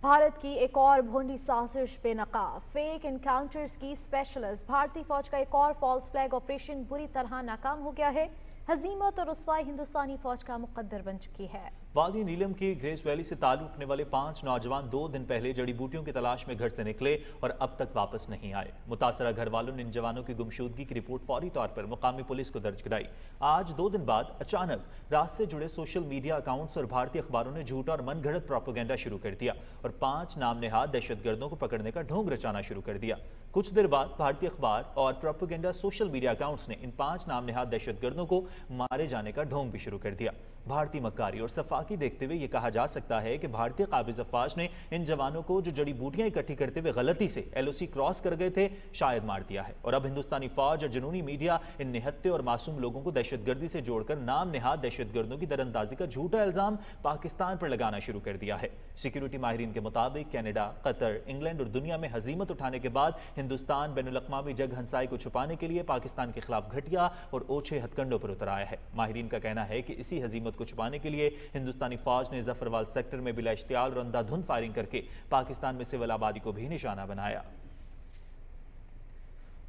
بھارت کی ایک اور بھونڈی سازش بے نقاب، فیک انکاؤنٹرز کی اسپیشلسٹ بھارتی فوج کا ایک اور فالس فلیگ آپریشن بری طرح ناکام ہو گیا ہے۔ ہزیمت اور رسوائی ہندوستانی فوج کا مقدر بن چکی ہے۔ وادی نیلم کی گریس ویلی سے تعلق رکھنے والے 5 نوجوان 2 دن پہلے جڑی بوٹیوں کی تلاش میں گھر سے نکلے اور اب تک واپس نہیں آئے۔ متاثرہ گھر والوں نے ان جوانوں کی گمشدگی کی رپورٹ فوری طور پر مقامی پولیس کو درج کرائی۔ آج 2 دن بعد اچانک رات سے جڑے سوشل میڈیا اکاؤنٹس اور بھارتی اخباروں نے جھوٹا اور من گھڑت پروپیگنڈا شروع کر دیا اور 5 نام نہاد دہشت گردوں کو پکڑنے کا ڈھونگ رچانا شروع کر دیا۔ کچھ دیر بعد بھارتی اخبار اور پروپیگنڈا سوشل میڈیا اکاؤنٹس نے ان 5 نام نہاد دہشت گردوں کو مارے جانے کا ڈھونگ بھی شروع کر دیا۔ بھارتی مکاری اور صفاقی دیکھتے ہوئے یہ کہا جا سکتا ہے کہ بھارتی قابض افواج نے ان جوانوں کو جو جڑی بوٹیاں اکٹھی کرتے ہوئے غلطی سے LOC کراس کر گئے تھے شاید مار دیا ہے، اور اب ہندوستانی فوج اور جنونی میڈیا ان نہتے اور معصوم لوگوں کو دہشت گردی سے جوڑ کر نام نہاد دہشت گردوں کی دراندازی کا جھوٹا الزام پاکستان پر لگانا شروع کر دیا ہے۔ سیکیورٹی ماہرین کے مطابق کینیڈا، قطر، انگلینڈ اور دنیا میں ہزیمت اٹھانے کے بعد ہندوستان بین الاقوامی جنگ ہنسائی کو چھپانے کے لیے پاکستان کے خلاف گھٹیا اور اوچھے ہتھ کنڈوں پر اتر آیا ہے۔ ماہرین کا کہنا ہے کہ اسی ہزیمت کو چھپانے کے لیے ہندوستانی فوج نے ظفروال سیکٹر میں بلا اشتعال اور اندھا دھند فائرنگ کر کے پاکستان میں سول آبادی کو بھی نشانہ بنایا۔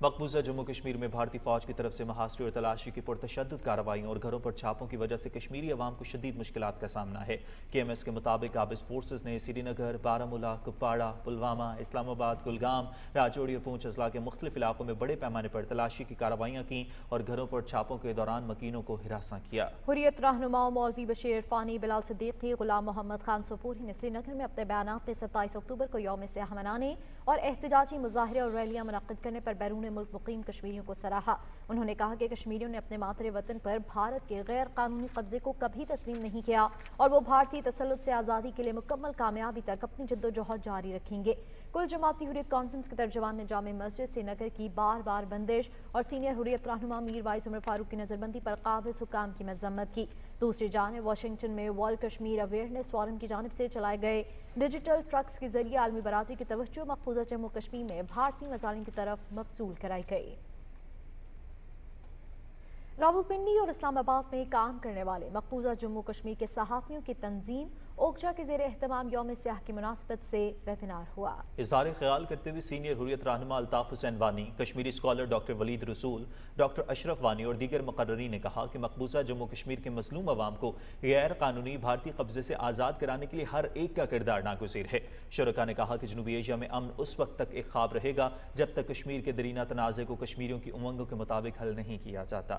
مقبوضہ جموں کشمیر میں بھارتی فوج کی طرف سے محاصرے اور تلاشی کی پرتشدد کارروائیوں اور گھروں پر چھاپوں کی وجہ سے کشمیری عوام کو شدید مشکلات کا سامنا ہے۔ KMS کے مطابق قابض فورسز نے سری نگر، بارہمولہ، کپواڑہ، پلوامہ، اسلام آباد، کلگام، راجوری اور پونچھ اضلاع کے مختلف علاقوں میں بڑے پیمانے پر تلاشی کی کارروائیاں کیں اور گھروں پر چھاپوں کے دوران مکینوں کو ہراساں کیا۔ حریت رہنما مولوی بشیر عرفانی، بلال صدیقی، غلام محمد خان سپوری نے سری نگر میں اپنے بیانات میں 27 اکتوبر کو یوم سیاہ منانے اور احتجاجی مظاہرے اور ریلیاں منعقد کرنے پر بیرون ملک مقیم کشمیریوں کو سراہا۔ انہوں نے کہا کہ کشمیریوں نے اپنے مادر وطن پر بھارت کے غیر قانونی قبضے کو کبھی تسلیم نہیں کیا اور وہ بھارتی تسلط سے آزادی کے لیے مکمل کامیابی تک اپنی جدوجہد جاری رکھیں گے۔ کل جماعتی حریت کانفرنس کے ترجمان نے جامع مسجد سری نگر کی بار بار بندش اور سینئر حریت رہنما میر وائز عمر فاروق کی نظر بندی پر قابض حکام کی مذمت کی۔ دوسری جانب واشنگٹن میں ورلڈ کشمیر اویئرنیس فورم کی جانب سے چلائے گئے ڈیجیٹل ٹرکس کے ذریعے عالمی برادری کی توجہ مقبوضہ جموں کشمیر میں بھارتی مظالم کی طرف مبذول کرائی گئی۔ راولپنڈی اور اسلام آباد میں کام کرنے والے مقبوضہ جموں کشمیر کے صحافیوں کی تنظیم اوکجا کے زیر اہتمام یوم سیاہ کی مناسبت سے ویبینار ہوا۔ اظہار خیال کرتے ہوئے سینئر حریت رہنما الطاف حسین وانی، کشمیری اسکالر ڈاکٹر ولید رسول، ڈاکٹر اشرف وانی اور دیگر مقررین نے کہا کہ مقبوضہ جموں کشمیر کے مظلوم عوام کو غیر قانونی بھارتی قبضے سے آزاد کرانے کے لیے ہر ایک کا کردار ناگزیر ہے۔ شرکا نے کہا کہ جنوبی ایشیا میں امن اس وقت تک ایک خواب رہے گا جب تک کشمیر کے درینہ تنازع کو کشمیریوں کی امنگوں کے مطابق حل نہیں کیا جاتا۔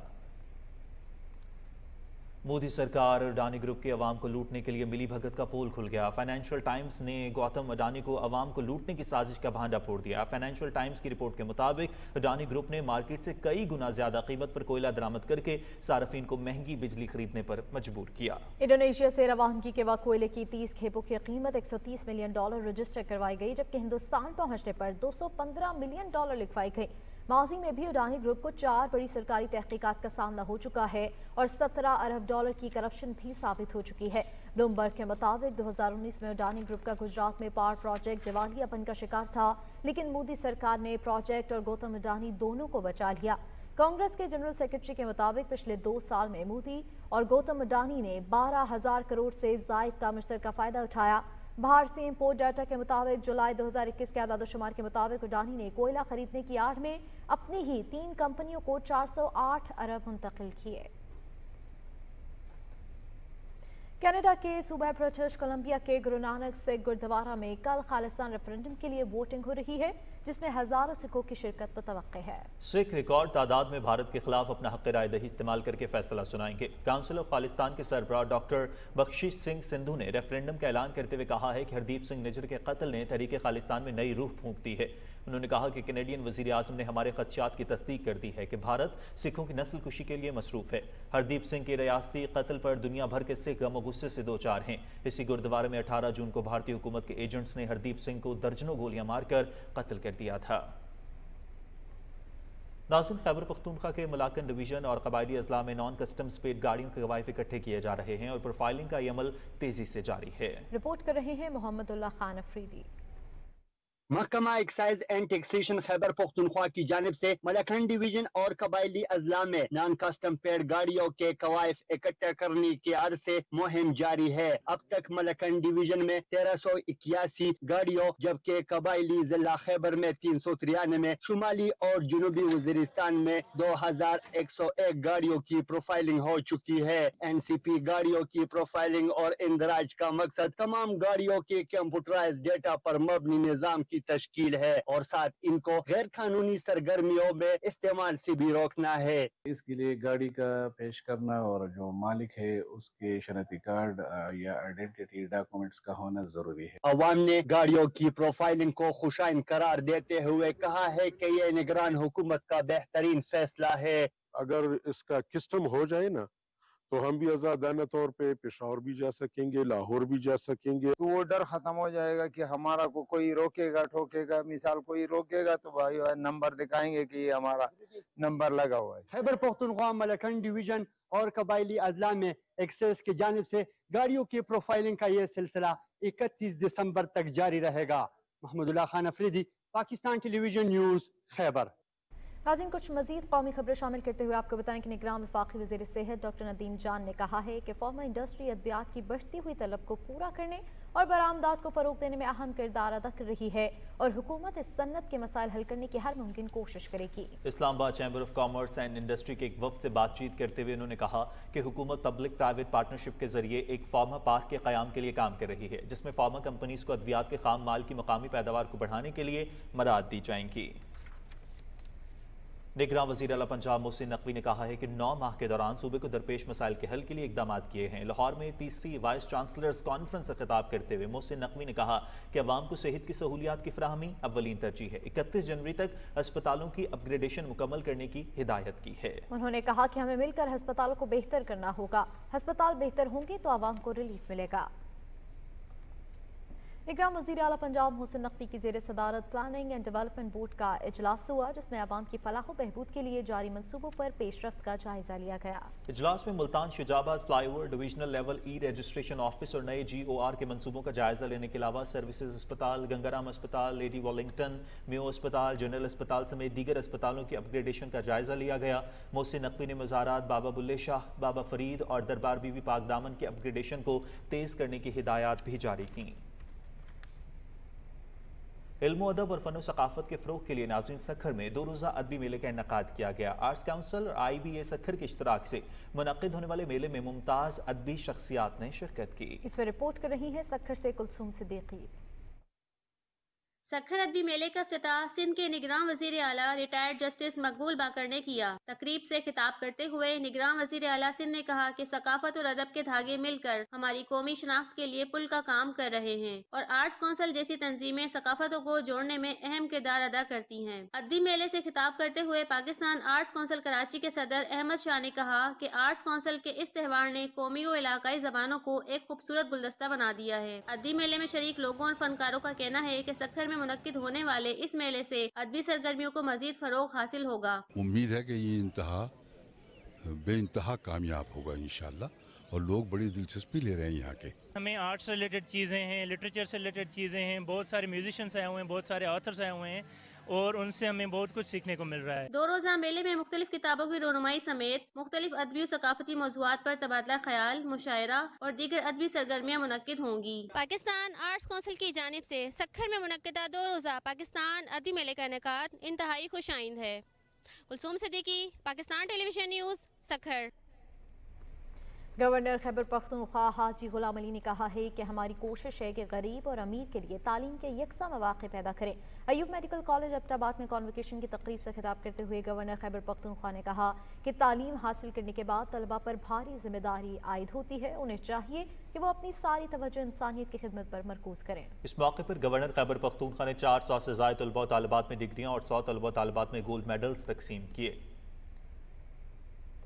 मोदी सरकार अडानी ग्रुप के अवाम को लूटने के लिए मिली भगत का पोल खुल गया। फाइनेंशियल टाइम्स ने गौतम अडानी को अवाम को लूटने की साजिश का भांडा फोड़ दिया। फाइनेंशियल टाइम्स की रिपोर्ट के मुताबिक अडानी ग्रुप ने मार्केट से कई गुना ज्यादा कीमत पर कोयला दरामद करके सार्फिन को महंगी बिजली खरीदने पर मजबूर किया। इंडोनेशिया से रवानगी के वक्त कोयले की 30 खेपों की कीमत $130 मिलियन रजिस्टर करवाई गई, जबकि हिंदुस्तान पहुंचने पर $215 मिलियन लिखवाई गई। माजी में भी अडानी ग्रुप को 4 बड़ी सरकारी तहकीकात का सामना हो चुका है और $17 अरब की करप्शन भी साबित हो चुकी है। ब्लूमबर्ग के मुताबिक 2019 में अडानी ग्रुप का गुजरात में पावर प्रोजेक्ट दिवालियापन का शिकार था, लेकिन मोदी सरकार ने प्रोजेक्ट और गौतम अडानी दोनों को बचा लिया। कांग्रेस के जनरल सेक्रेटरी के मुताबिक पिछले 2 साल में मोदी और गौतम अडानी ने 12,000 करोड़ से जायद का मुश्तरका फायदा उठाया। भारतीय इंपोर्ट डाटा के मुताबिक जुलाई 2021 के आदादोशुमार के मुताबिक अडानी ने कोयला खरीदने की आड़ में अपनी ही 3 कंपनियों को 408 अरब मुंतकिल किए। कनाडा के सूबा ब्रिटिश कोलंबिया के गुरु नानक सिख गुरुद्वारा में कल खालिस्तान रेफरेंडम के लिए वोटिंग हो रही है, जिसमें हजारों सिखों की शिरकत मुतवक्के है। सिख रिकॉर्ड तादाद में भारत के खिलाफ अपना हक राय दही इस्तेमाल करके फैसला सुनाएंगे। काउंसिल ऑफ खालिस्तान के सरबराह डॉक्टर बख्शीश सिंह सिंधु ने रेफरेंडम का ऐलान करते हुए कहा है कि हरदीप सिंह निज्जर के कत्ल ने तहरीक खालिस्तान में नई रूह फूंक दी है। उन्होंने कहा कि कैनेडियन वजीर आजम ने हमारे खदशात की तस्दीक कर दी है कि भारत सिखों की नस्ल कुशी के लिए मसरूफ है। हरदीप सिंह के रियासती कत्ल पर दुनिया भर के सिख गम और गुस्से से दो चार हैं। इसी गुरुद्वारे में 18 जून को भारतीय हुकूमत के एजेंट्स ने हरदीप सिंह को दर्जनों गोलियां मारकर कत्ल कर दिया था। नाज़रीन, खैबर पख्तूनख्वा के मलाकन डिवीजन और कबायली अजला में नॉन कस्टम स्पेड गाड़ियों के गवाइफ इकट्ठे किए जा रहे हैं और प्रोफाइलिंग का ये अमल तेजी से जारी है। रिपोर्ट कर रहे हैं मोहम्मदुल्लाह खान अफरीदी। महकमा excise and taxation Khyber Pakhtunkhwa की जानिब से मलाकन डिवीजन और कबायली अजला में नॉन कस्टम पेड गाड़ियों के कवाइफ इकट्ठा करने की अर्ज से मुहिम जारी है। अब तक मलाकन डिवीजन में 1381 गाड़ियों, जबकि कबायली जिला खैबर में 393, शुमाली और जुनूबी वजीरिस्तान में 2101 गाड़ियों की प्रोफाइलिंग हो चुकी है। NCP गाड़ियों की प्रोफाइलिंग और इंदराज का मकसद तमाम गाड़ियों के कंप्यूटराइज डेटा पर मबनी निजाम की तश्कील है और साथ इनको गैर कानूनी सरगर्मियों में इस्तेमाल से भी रोकना है। इसके लिए गाड़ी का पेश करना और जो मालिक है उसके शनाख्ती कार्ड या आइडेंटिटी डॉक्यूमेंट्स का होना जरूरी है। अवाम ने गाड़ियों की प्रोफाइलिंग को खुशाइन करार देते हुए कहा है कि ये निगरान हुकूमत का बेहतरीन फैसला है। अगर इसका किस्टम हो जाए ना तो हम भी आजादाना तौर पे पेशावर भी जा सकेंगे, लाहौर भी जा सकेंगे। तो वो डर खत्म हो जाएगा कि हमारा को कोई रोकेगा ठोकेगा। मिसाल कोई रोकेगा तो भाई नंबर दिखाएंगे कि ये हमारा नंबर लगा हुआ है। खैबर पख्तूनख्वा मलाकन डिवीजन और कबायली अजला में एक्सेस की जानिब से गाड़ियों की प्रोफाइलिंग का ये सिलसिला 31 दिसंबर तक जारी रहेगा। Mahmudullah Khan Afridi, Pakistan television news, Khyber. नाज़रीन, कुछ मजीद कौमी खबरें शामिल करते हुए आपको बताएं कि निगरान वफाकी वज़ीर सेहत डॉक्टर नदीम जान ने कहा है कि फार्मा इंडस्ट्री अद्वियात की बढ़ती हुई तलब को पूरा करने और बरामदात को फरोग देने में अहम किरदार अदा कर रही है और हुकूमत इस सन्नत के मसाइल हल करने की हर मुमकिन कोशिश करेगी। Islamabad chamber of commerce and industry के एक वफ्द से बातचीत करते हुए उन्होंने कहा कि हुकूमत पब्लिक प्राइवेट पार्टनरशिप के जरिए एक फार्मा पार्क के क़याम के लिए काम कर रही है, जिसमें फार्मा कंपनीज को अद्वियात के खाम माल की मकामी पैदावार को बढ़ाने के लिए मदद दी जाएंगी। निगरान वज़ीर आला पंजाब मोहसिन नकवी ने कहा है कि 9 माह के दौरान सूबे को दरपेश मसाइल के हल के लिए इकदाम किए हैं। लाहौर में 3री वाइस चांसलर्स कॉन्फ्रेंस से खिताब करते हुए मोहसिन नकवी ने कहा कि अवाम को सेहत की सहूलियात की फराहमी अव्वलीन तरजीह है। 31 जनवरी तक अस्पतालों की अपग्रेडेशन मुकम्मल करने की हिदायत की है। उन्होंने कहा कि हमें मिलकर अस्पतालों को बेहतर करना होगा। अस्पताल बेहतर होंगे तो अवाम को रिलीफ मिलेगा। निगरान वज़ीर आला पंजाब मोहसिन नकवी की ज़ेर सदारत प्लानिंग एंड डेवलपमेंट बोर्ड का इजलास हुआ, जिसमें अवाम की फलाह बहबूद के लिए जारी मंसूबों पर पेशरफ्त का जायजा लिया गया। इजलास में Multan Shujabad flyover, divisional level registration office और नए GOR के मंसूबों का जायजा लेने के अलावा सर्विसेज अस्पताल, गंगाराम अस्पताल, लेडी वॉलिंगटन, मेयो अस्पताल, जनरल अस्पताल समेत दीगर अस्पतालों की अपग्रेडेशन का जायजा लिया गया। मोहसिन नकवी ने मज़ारात बाबा बुल्ले शाह, बाबा फरीद और दरबार बीबी पाक दामन के अपग्रेडेशन को तेज़ करने की हिदायत भी जारी की। इल्म अदब और फ़न सकाफ़त के फ़रोग़ के लिए नाज़रीन सखर में 2 रोज़ा अदबी मेले का इनेकाद किया गया। आर्ट्स काउंसिल और IBA सखर के इश्तराक से मुनक़िद होने वाले मेले में मुमताज़ अदबी शख्सियात ने शिरकत की। इस पर रिपोर्ट कर रही है सखर से कुलसूम सिद्दीकी। سکھر ادبی میلے کا افتتاح سندھ کے نگراں وزیر اعلیٰ ریٹائرڈ جسٹس مقبول باقر نے کیا۔ تقریب سے خطاب کرتے ہوئے نگراں وزیر اعلیٰ سندھ نے کہا کہ ثقافت اور ادب کے دھاگے مل کر ہماری قومی شناخت کے لیے پل کا کام کر رہے ہیں اور آرٹس کونسل جیسی تنظیمیں ثقافتوں کو جوڑنے میں اہم کردار ادا کرتی ہیں۔ ادبی میلے سے خطاب کرتے ہوئے پاکستان آرٹس کونسل کراچی کے صدر احمد شاہ نے کہا کہ آرٹس کونسل کے اس تہوار نے قومی و علاقائی زبانوں کو ایک خوبصورت گلدستہ بنا دیا ہے۔ ادبی میلے میں شریک لوگوں اور فنکاروں کا کہنا ہے کہ سکھر میں منعقد ہونے والے اس میلے سے ادبی سرگرمیوں کو مزید فروغ حاصل ہوگا۔ امید ہے کہ یہ بے انتہا کامیاب ہوگا انشاءاللہ، اور لوگ بڑی دلچسپی لے رہے ہیں یہاں کے۔ ہمیں آرٹس سے ریلیٹڈ چیزیں ہیں، لٹریچر سے ریلیٹڈ چیزیں ہیں، بہت سارے میوزیشینس آئے ہوئے ہیں، بہت سارے آتھرز آئے ہوئے ہیں اور ان سے ہمیں بہت کچھ سیکھنے کو مل رہا ہے۔ 2 روزہ میلے میں مختلف کتابوں کی رونمائی سمیت مختلف ادبی و ثقافتی موضوعات پر تبادلہ خیال، مشاعرہ اور دیگر ادبی سرگرمیاں منعقد ہوں گی۔ پاکستان آرٹس کونسل کی جانب سے سکھر میں منعقدہ 2 روزہ پاکستان ادبی میلے کا انعقاد انتہائی خوش آئند ہے۔ کلثوم صدیقی، پاکستان ٹیلی vision news, Sukkur. Governor Khyber Pakhtunkhwa حاجی غلام علی نے کہا ہے کہ ہماری کوشش ہے کہ غریب اور امیر کے لیے تعلیم کے یکساں مواقع پیدا کریں۔ ایوب میڈیکل کالج ابٹ آباد میں کانوکیشن کی تقریب سے خطاب کرتے ہوئے گورنر خیبر پختونخوا نے کہا کہ تعلیم حاصل کرنے کے بعد طلبہ پر بھاری ذمہ داری عائد ہوتی ہے، انہیں چاہیے کہ وہ اپنی ساری توجہ انسانیت کی خدمت پر مرکوز کریں۔ اس موقع پر گورنر خیبر پختونخوا نے 400 سے زائد طلبہ و طالبات میں ڈگریاں اور 100 طلبہ و طالبات میں گولڈ میڈلز تقسیم کیے۔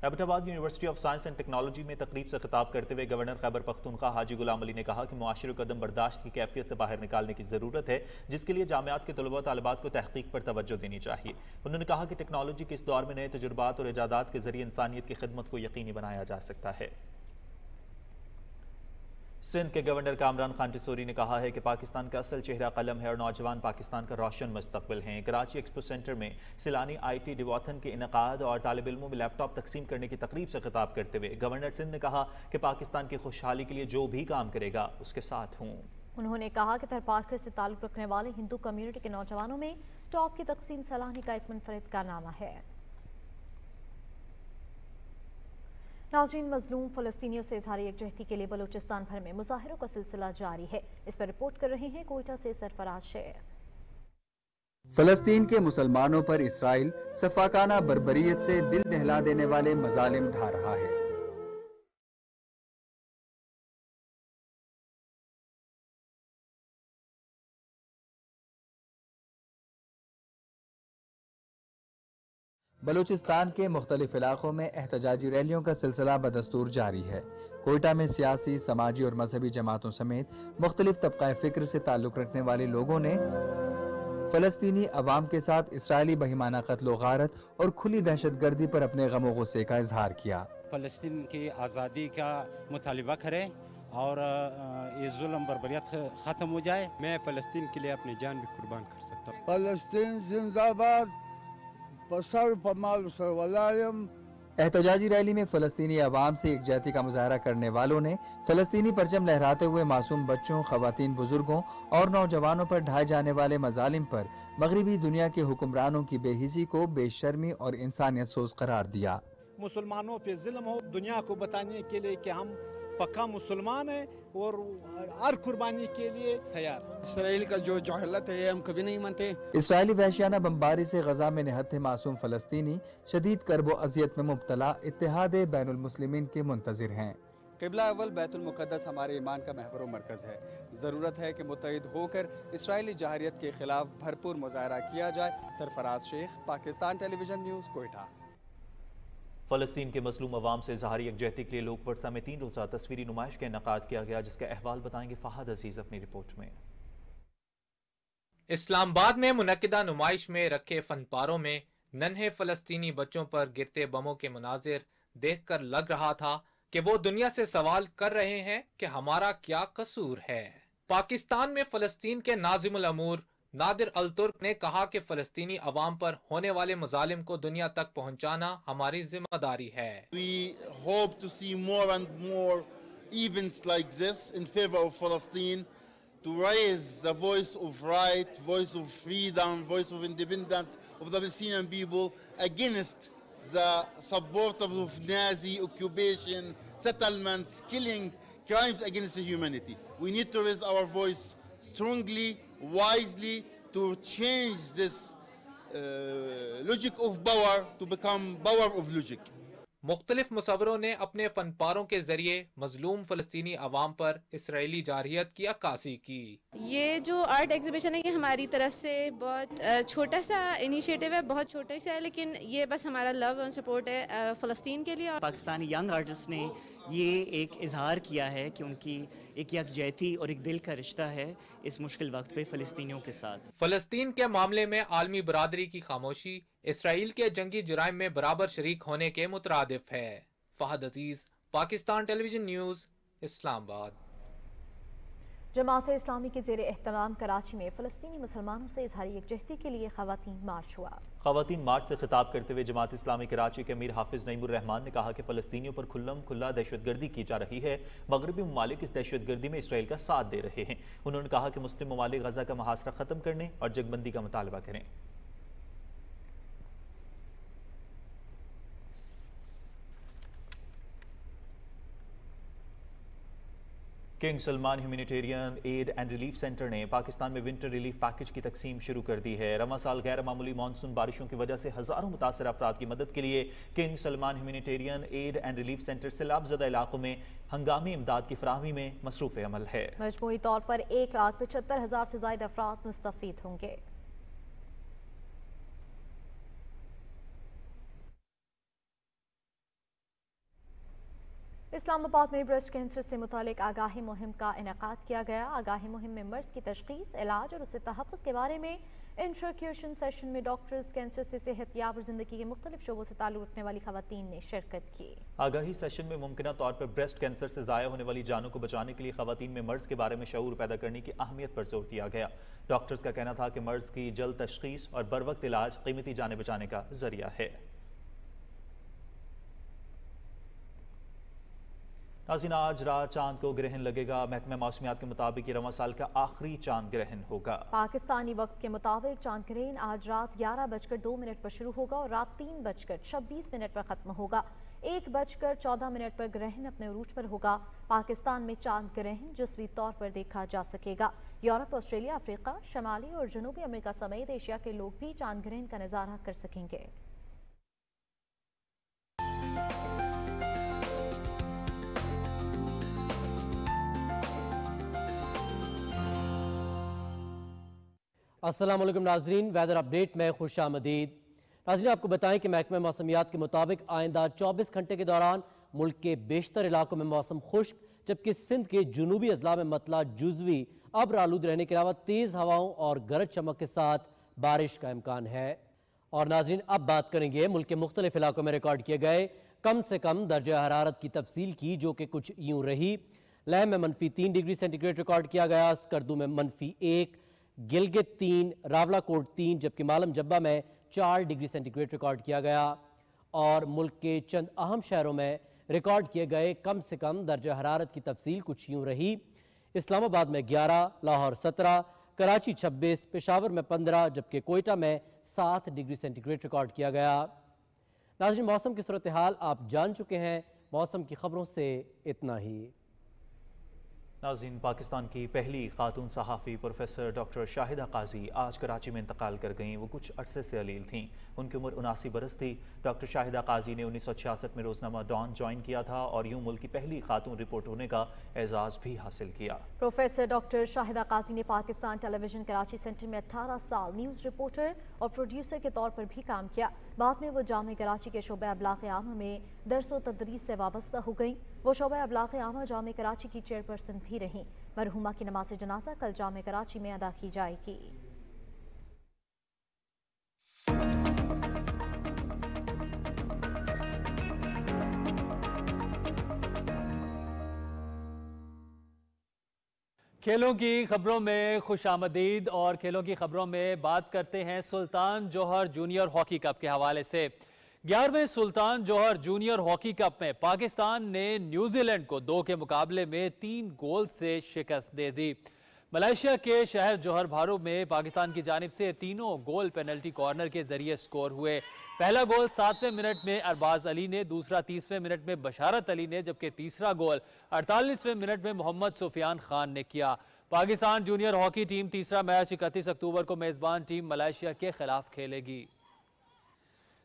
ابٹ آباد university of science and technology میں تقریب سے خطاب کرتے ہوئے گورنر خیبر پختونخوا حاجی غلام علی نے کہا کہ معاشرے کو عدم برداشت کی کیفیت سے باہر نکالنے کی ضرورت ہے، جس کے لیے جامعات کے طلباء و طالبات کو تحقیق پر توجہ دینی چاہیے۔ انہوں نے کہا کہ ٹیکنالوجی کے اس دور میں نئے تجربات اور ایجادات کے ذریعے انسانیت کی خدمت کو یقینی بنایا جا سکتا ہے۔ سندھ کے گورنر کامران خان ٹسوری نے کہا ہے کہ پاکستان کا اصل چہرہ قلم ہے اور نوجوان پاکستان کا روشن مستقبل ہیں۔ کراچی ایکسپو سینٹر میں سیلانی آئی ٹی ڈیواتھن کے انعقاد اور طالب علموں میں لیپ ٹاپ تقسیم کرنے کی تقریب سے خطاب کرتے ہوئے گورنر سندھ نے کہا کہ پاکستان کی خوشحالی کے لیے جو بھی کام کرے گا اس کے ساتھ ہوں۔ انہوں نے کہا کہ تھرپارکر سے تعلق رکھنے والے ہندو کمیونٹی کے نوجوانوں میں ٹاپ کی تقسیم سیلانی کا ایک منفرد کارنامہ ہے۔ ناظرین، مظلوم فلسطینیوں سے اظہار یکجہتی کے لیے بلوچستان بھر میں مظاہروں کا سلسلہ جاری ہے۔ اس پر رپورٹ کر رہے ہیں کوئٹہ سے سرفراز شیخ۔ فلسطین کے مسلمانوں پر اسرائیل سفاکانہ بربریت سے دل دہلا دینے والے مظالم ڈھا رہا ہے۔ بلوچستان کے مختلف علاقوں میں احتجاجی ریلیوں کا سلسلہ بدستور جاری ہے۔ کوئٹہ میں سیاسی، سماجی اور مذہبی جماعتوں سمیت مختلف طبقہ فکر سے تعلق رکھنے والے لوگوں نے فلسطینی عوام کے ساتھ اسرائیلی بہیمانہ قتل و غارت اور کھلی دہشت گردی پر اپنے غم و غصے کا اظہار کیا۔ فلسطین کی آزادی کا مطالبہ کریں اور یہ ظلم بربریت ختم ہو جائے۔ میں فلسطین کے لیے اپنی جان بھی قربان کر سکتا ہوں۔ فلسطین زندہ باد، پسر پمال سر ولائم۔ احتجاجی ریلی میں فلسطینی عوام سے یکجہتی کا مظاہرہ کرنے والوں نے فلسطینی پرچم لہراتے ہوئے معصوم بچوں، خواتین، بزرگوں اور نوجوانوں پر ڈھائے جانے والے مظالم پر مغربی دنیا کے حکمرانوں کی بے حسی کو بے شرمی اور انسانیت سوز قرار دیا۔ مسلمانوں پہ ظلم ہو، دنیا کو بتانے کے لیے کہ ہم پکا مسلمان ہیں اور ہر قربانی کے لیے تیار۔ اسرائیل کا جو جہالت ہے یہ ہم کبھی نہیں مانتے۔ اسرائیلی وحشیانہ بمباری سے غزہ میں نہتے معصوم فلسطینی شدید کرب و اذیت میں مبتلا اتحاد بین المسلمین کے منتظر ہیں۔ قبلہ اول بیت المقدس ہمارے ایمان کا محور و مرکز ہے۔ ضرورت ہے کہ متحد ہو کر اسرائیلی جاہریت کے خلاف بھرپور مظاہرہ کیا جائے۔ سرفراز شیخ، پاکستان ٹیلی ویژن نیوز، کوئٹہ۔ فلسطین کے مظلوم عوام سے اظہار یکجہتی کے لیے لوک ورثہ میں 3 روزہ تصویری نمائش کا انعقاد کیا گیا، جس کا احوال بتائیں گے فہد عزیز اپنی رپورٹ میں۔ اسلام آباد میں منعقدہ نمائش میں رکھے فن پاروں میں ننھے فلسطینی بچوں پر گرتے بموں کے مناظر دیکھ کر لگ رہا تھا کہ وہ دنیا سے سوال کر رہے ہیں کہ ہمارا کیا قصور ہے۔ پاکستان میں فلسطین کے ناظم الامور نادر الترک نے کہا کہ فلسطینی عوام پر ہونے والے مظالم کو دنیا تک پہنچانا ہماری ذمہ داری ہے۔ We hope to see more and more events like this in favor of Palestine, to raise the voice of right, voice of freedom, voice of independence of the Palestinian people against the supporters of Nazi occupation, settlements, killing, crimes against humanity. We need to raise our voice strongly, wisely, to change this logic of power to become power of logic. मुख्तलिफ मुसव्वरों ने अपने फनपारों के जरिए मजलूम फ़लस्तीनी अवाम पर Israeli जारहियत की अक्कासी की। ये जो आर्ट एग्जीबिशन है ये हमारी तरफ से बहुत छोटा सा इनिशिएटिव है, बहुत छोटा सा है, लेकिन ये बस हमारा लव और सपोर्ट है फ़लस्तीन के लिए। पाकिस्तानी यंग आर्टिस्ट ने ये एक इजहार किया है कि उनकी एक यकजहती और एक दिल का रिश्ता है इस मुश्किल वक्त पे फ़लस्तीनियों के साथ। फ़लस्तीन के मामले में आलमी बरादरी की खामोशी इसराइल के जंगी जुराइम में बराबर शरीक होने के मुतरादिफ है। फहद अजीज, पाकिस्तान टेलीविजन न्यूज़, इस्लामाबाद। जमात इस्लामी के ज़ेरे एहतमाम कराची में फ़लस्तीनी मुसलमानों से इजहारी यकजहती के लिए ख़वातीन मार्च हुआ। ख़वातीन मार्च से खिताब करते हुए जमात इस्लामी कराची के अमीर हाफिज नईमुर रहमान ने कहा कि फ़लस्तीनियों पर खुल्लम खुल्ला दहशतगर्दी की जा रही है। मगरबी ममालिक इस दहशतगर्दी में इसराइल का साथ दे रहे हैं। उन्होंने कहा कि मुस्लिम ममालिक गजा का मुहासरा ख़त्म करने और जगबंदी का मुतालबा करें। King Salman humanitarian aid and relief centre ने पाकिस्तान में विंटर रिलीफ पैकेज की तकसीम शुरू कर दी है। रवा साल गैर मामूली मानसून बारिशों की वजह से हजारों मुतासर अफराद की मदद के लिए king Salman humanitarian aid and relief centre सैलाब-ज़दा इलाकों में हंगामी इमदाद की फराहमी में मसरूफ़ अमल है। मजमूई तौर पर 1,75,000 से ज़ायद अफराद मुस्तफ़ीद होंगे। इस्लामाबाद में ब्रेस्ट कैंसर से मुतालिक आगाही मुहिम का इनेकाद किया गया। आगाही मुहिम में मर्ज की तशख़ीस, इलाज और उससे तहफ़्फ़ुज़ के बारे में इंट्रोक्यूशन सेशन में डॉक्टर्स, कैंसर से सेहतयाब और ज़िंदगी के मुख्तलिफ शोबों से ताल्लुक़ रखने वाली ख़वातीन ने शिरकत की। आगाही सेशन में मुमकिना तौर पर ब्रेस्ट कैंसर से ज़ाया होने वाली जानों को बचाने के लिए ख़वातीन में मर्ज के बारे में शऊर पैदा करने की अहमियत पर जोर दिया गया। डॉक्टर्स का कहना था कि मर्ज की जल्द तशख़ीस और बरवक्त इलाज कीमती जानें बचाने का ज़रिया है। नाज़रीन, आज रात चांद को ग्रहण लगेगा। महकमा मौसमियात के मुताबिक ये रवां साल का आखिरी चांद ग्रहण होगा। पाकिस्तानी वक्त के मुताबिक चांद ग्रहण आज रात 11:02 पर शुरू होगा और रात 3:26 पर खत्म होगा। 1:14 पर ग्रहण अपने उरूज पर होगा। पाकिस्तान में चांद ग्रहण जुज़वी तौर पर देखा जा सकेगा। यूरोप, ऑस्ट्रेलिया, अफ्रीका, शमाली और जनूबी अमेरिका समेत एशिया के लोग भी चांद ग्रहण का नजारा कर सकेंगे। अस्सलाम वालेकुम नाजरीन, वेदर अपडेट में खुशामदीद। नाजरीन, आपको बताएं कि महकमा मौसमियात के मुताबिक आइंदा 24 घंटे के दौरान मुल्क के बेशतर इलाकों में मौसम खुश्क, जबकि सिंध के जुनूबी अजला में मतला जुज़वी अब्र आलूद रहने के अलावा तेज़ हवाओं और गरज चमक के साथ बारिश का इम्कान है। और नाजरीन, अब बात करेंगे मुल्क के मुख्तलिफ इलाकों में रिकॉर्ड किए गए कम से कम दर्जा हरारत की तफसील की, जो कि कुछ यूँ रही। लह में -3 डिग्री सेंटीग्रेड रिकॉर्ड किया गया, स्कर्दू में -1, गिलगित 3, रावलाकोट 3, जबकि मालम जब्बा में 4 डिग्री सेंटीग्रेड रिकॉर्ड किया गया। और मुल्क के चंद अहम शहरों में रिकॉर्ड किए गए कम से कम दर्जा हरारत की तफसील कुछ यूँ रही। इस्लामाबाद में 11, लाहौर 17, कराची 26, पेशावर में 15, जबकि कोयटा में 7 डिग्री सेंटीग्रेड रिकॉर्ड किया गया। नाज़रीन, मौसम की सूरत हाल आप जान चुके हैं। मौसम की खबरों से इतना ही। नाज़रीन, पाकिस्तान की पहली खातून सहाफ़ी प्रोफेसर डॉक्टर शाहिदा काजी आज कराची में इंतकाल कर गईं। वो कुछ अरसे से अलील थीं। उनकी उम्र 79 बरस थी। डॉक्टर शाहिदा काजी ने 1966 में रोज़नामा डॉन ज्वाइन किया था और यूं मुल्क की पहली खातून रिपोर्ट होने का एजाज़ भी हासिल किया। प्रोफेसर डॉक्टर शाहिदा काजी ने पाकिस्तान टेलीविजन कराची सेंटर में 18 साल न्यूज़ रिपोर्टर और प्रोड्यूसर के तौर पर भी काम किया। बाद में वो जामे कराची के शोबे अबलाग़ आमा में दर्स व तदरीस से वाबस्ता हो गई। वो शोबे अबलाग़ आमा जामे कराची की चेयरपर्सन भी रहीं। मरहुमा की नमाज जनाजा कल जामे कराची में अदा की जाएगी। खेलों की खबरों में खुशामदीद। और खेलों की खबरों में बात करते हैं सुल्तान जोहर जूनियर हॉकी कप के हवाले से। 11वें सुल्तान जोहर जूनियर हॉकी कप में पाकिस्तान ने न्यूजीलैंड को 2 के मुकाबले में 3 गोल से शिकस्त दे दी। मलेशिया के शहर जोहर भारू में पाकिस्तान की जानिब से तीनों गोल पेनल्टी कॉर्नर के जरिए स्कोर हुए। पहला गोल 7वें मिनट में अरबाज अली ने, दूसरा 30वें मिनट में बशारत अली ने, जबकि तीसरा गोल 48वें मिनट में मोहम्मद सुफियान खान ने किया। पाकिस्तान जूनियर हॉकी टीम तीसरा मैच 31 अक्टूबर को मेजबान टीम मलेशिया के खिलाफ खेलेगी।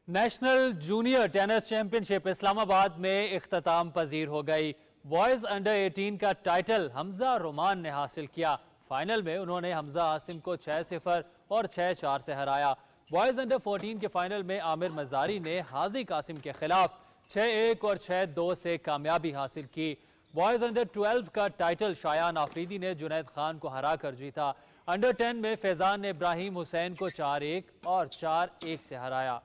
National junior tennis championship Islamabad में इख्तिताम पजीर हो गई। बॉयज अंडर 18 का टाइटल हमजा रोमान ने हासिल किया। फाइनल में उन्होंने हमजा आसिम को 6-0 और 6-4 से हराया। बॉयज अंडर 14 के फाइनल में आमिर मजारी ने हाजी कासिम के खिलाफ 6-1 और 6-2 से कामयाबी हासिल की। बॉयज अंडर 12 का टाइटल शायान आफरीदी ने जुनैद खान को हरा कर जीता। अंडर 10 में फैजान ने इब्राहिम हुसैन को 4-1 और 4-1 से हराया।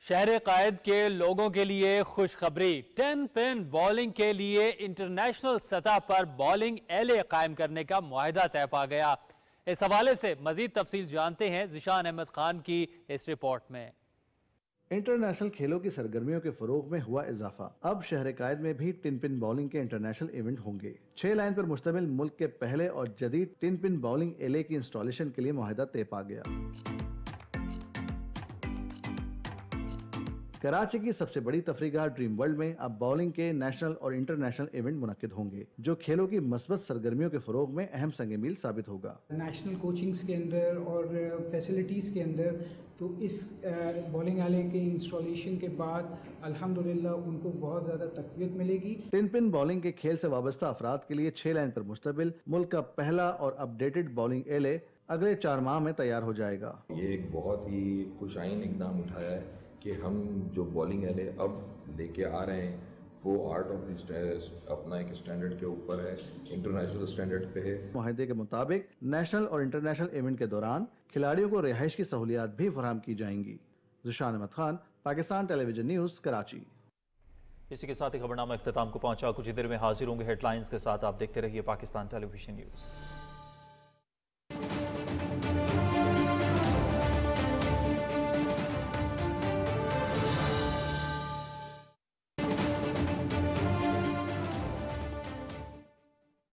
शहर कायद के लोगों के लिए खुशखबरी, 10 पिन बॉलिंग के लिए इंटरनेशनल सतह पर बॉलिंग एले कायम करने का मुआहिदा तय पा गया। इस हवाले से मजीद तफसील जानते हैं ज़िशान अहमद खान की इस रिपोर्ट में। इंटरनेशनल खेलों की सरगर्मियों के फरोग में हुआ इजाफा। अब शहर कायद में भी 10 पिन बॉलिंग के इंटरनेशनल इवेंट होंगे। 6 लाइन पर मुश्तमिल मुल्क के पहले और जदीद 10 पिन बॉलिंग एले की इंस्टॉलेशन के लिए मुआहिदा तय पा गया। कराची की सबसे बड़ी तफरीगाह ड्रीम वर्ल्ड में अब बॉलिंग के नेशनल और इंटरनेशनल इवेंट मुनक्किद होंगे, जो खेलों की मस्बत सरगर्मियों के फरोग में अहम संग मील साबित होगा। नेशनल कोचिंग्स के अंदर और फैसिलिटीज़ के अंदर तो इस बॉलिंग आले के इंस्टॉलेशन के बाद अल्हम्दुलिल्लाह उनको बहुत ज़्यादा तक़वियत मिलेगी। 10 पिन बॉलिंग के खेल से वाबस्ता अफराद के लिए 6 लाइन पर मुश्तमिल मुल्क का पहला और अपडेटेड बॉलिंग एले अगले 4 माह में तैयार हो जाएगा। ये एक बहुत ही खुशाइन इक़दाम उठाया है कि हम जो बॉलिंग एले अब लेके आ रहे हैं वो आर्ट ऑफ द अपना एक स्टैंडर्ड के ऊपर है, इंटरनेशनल स्टैंडर्ड पे है। मुआहदे के मुताबिक नेशनल और इंटरनेशनल इवेंट के दौरान खिलाड़ियों को रिहाइश की सहूलियात भी फराहम की जाएंगी। Zeeshan Ahmed Khan, Pakistan television news, Karachi. इसी के साथ ही खबरनामा इख्तिताम को पहुंचा। कुछ ही देर में हाजिर होंगे हेडलाइंस के साथ। आप देखते रहिए पाकिस्तान टेलीविजन न्यूज़।